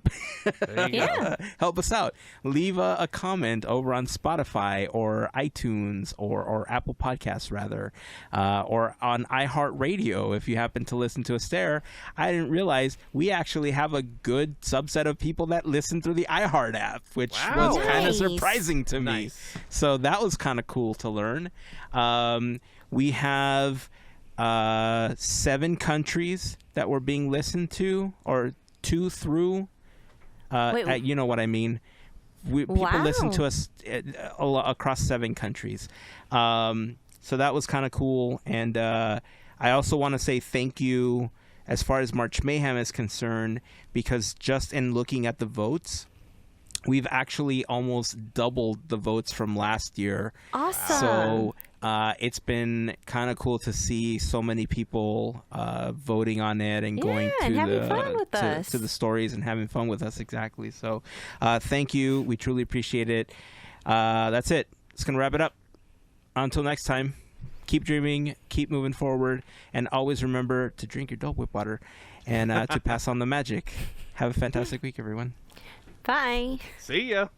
C: There you go.
B: Help us out. Leave a comment over on Spotify or iTunes or Apple Podcasts, rather, or on iHeartRadio if you happen to listen to us there. I didn't realize we actually have a good subset of people that listen through the iHeart app, which was kind of surprising to me. So that was kind of cool to learn. We have 7 countries that were being listened to, or 2 through.
A: Wait,
B: you know what I mean. People listen to
A: Wow.
B: us across 7 countries. So that was kind of cool. And I also want to say thank you as far as March Mayhem is concerned, because just in looking at the votes, we've actually almost doubled the votes from last year.
A: Awesome.
B: So it's been kind of cool to see so many people voting on it and going
A: Yeah,
B: to
A: and having fun with us.
B: to the stories and having fun with us. Exactly. So thank you. We truly appreciate it. That's it. It's going to wrap it up. Until next time, keep dreaming, keep moving forward, and always remember to drink your Dole Whip water and to pass on the magic. Have a fantastic week, everyone.
A: Bye.
C: See ya.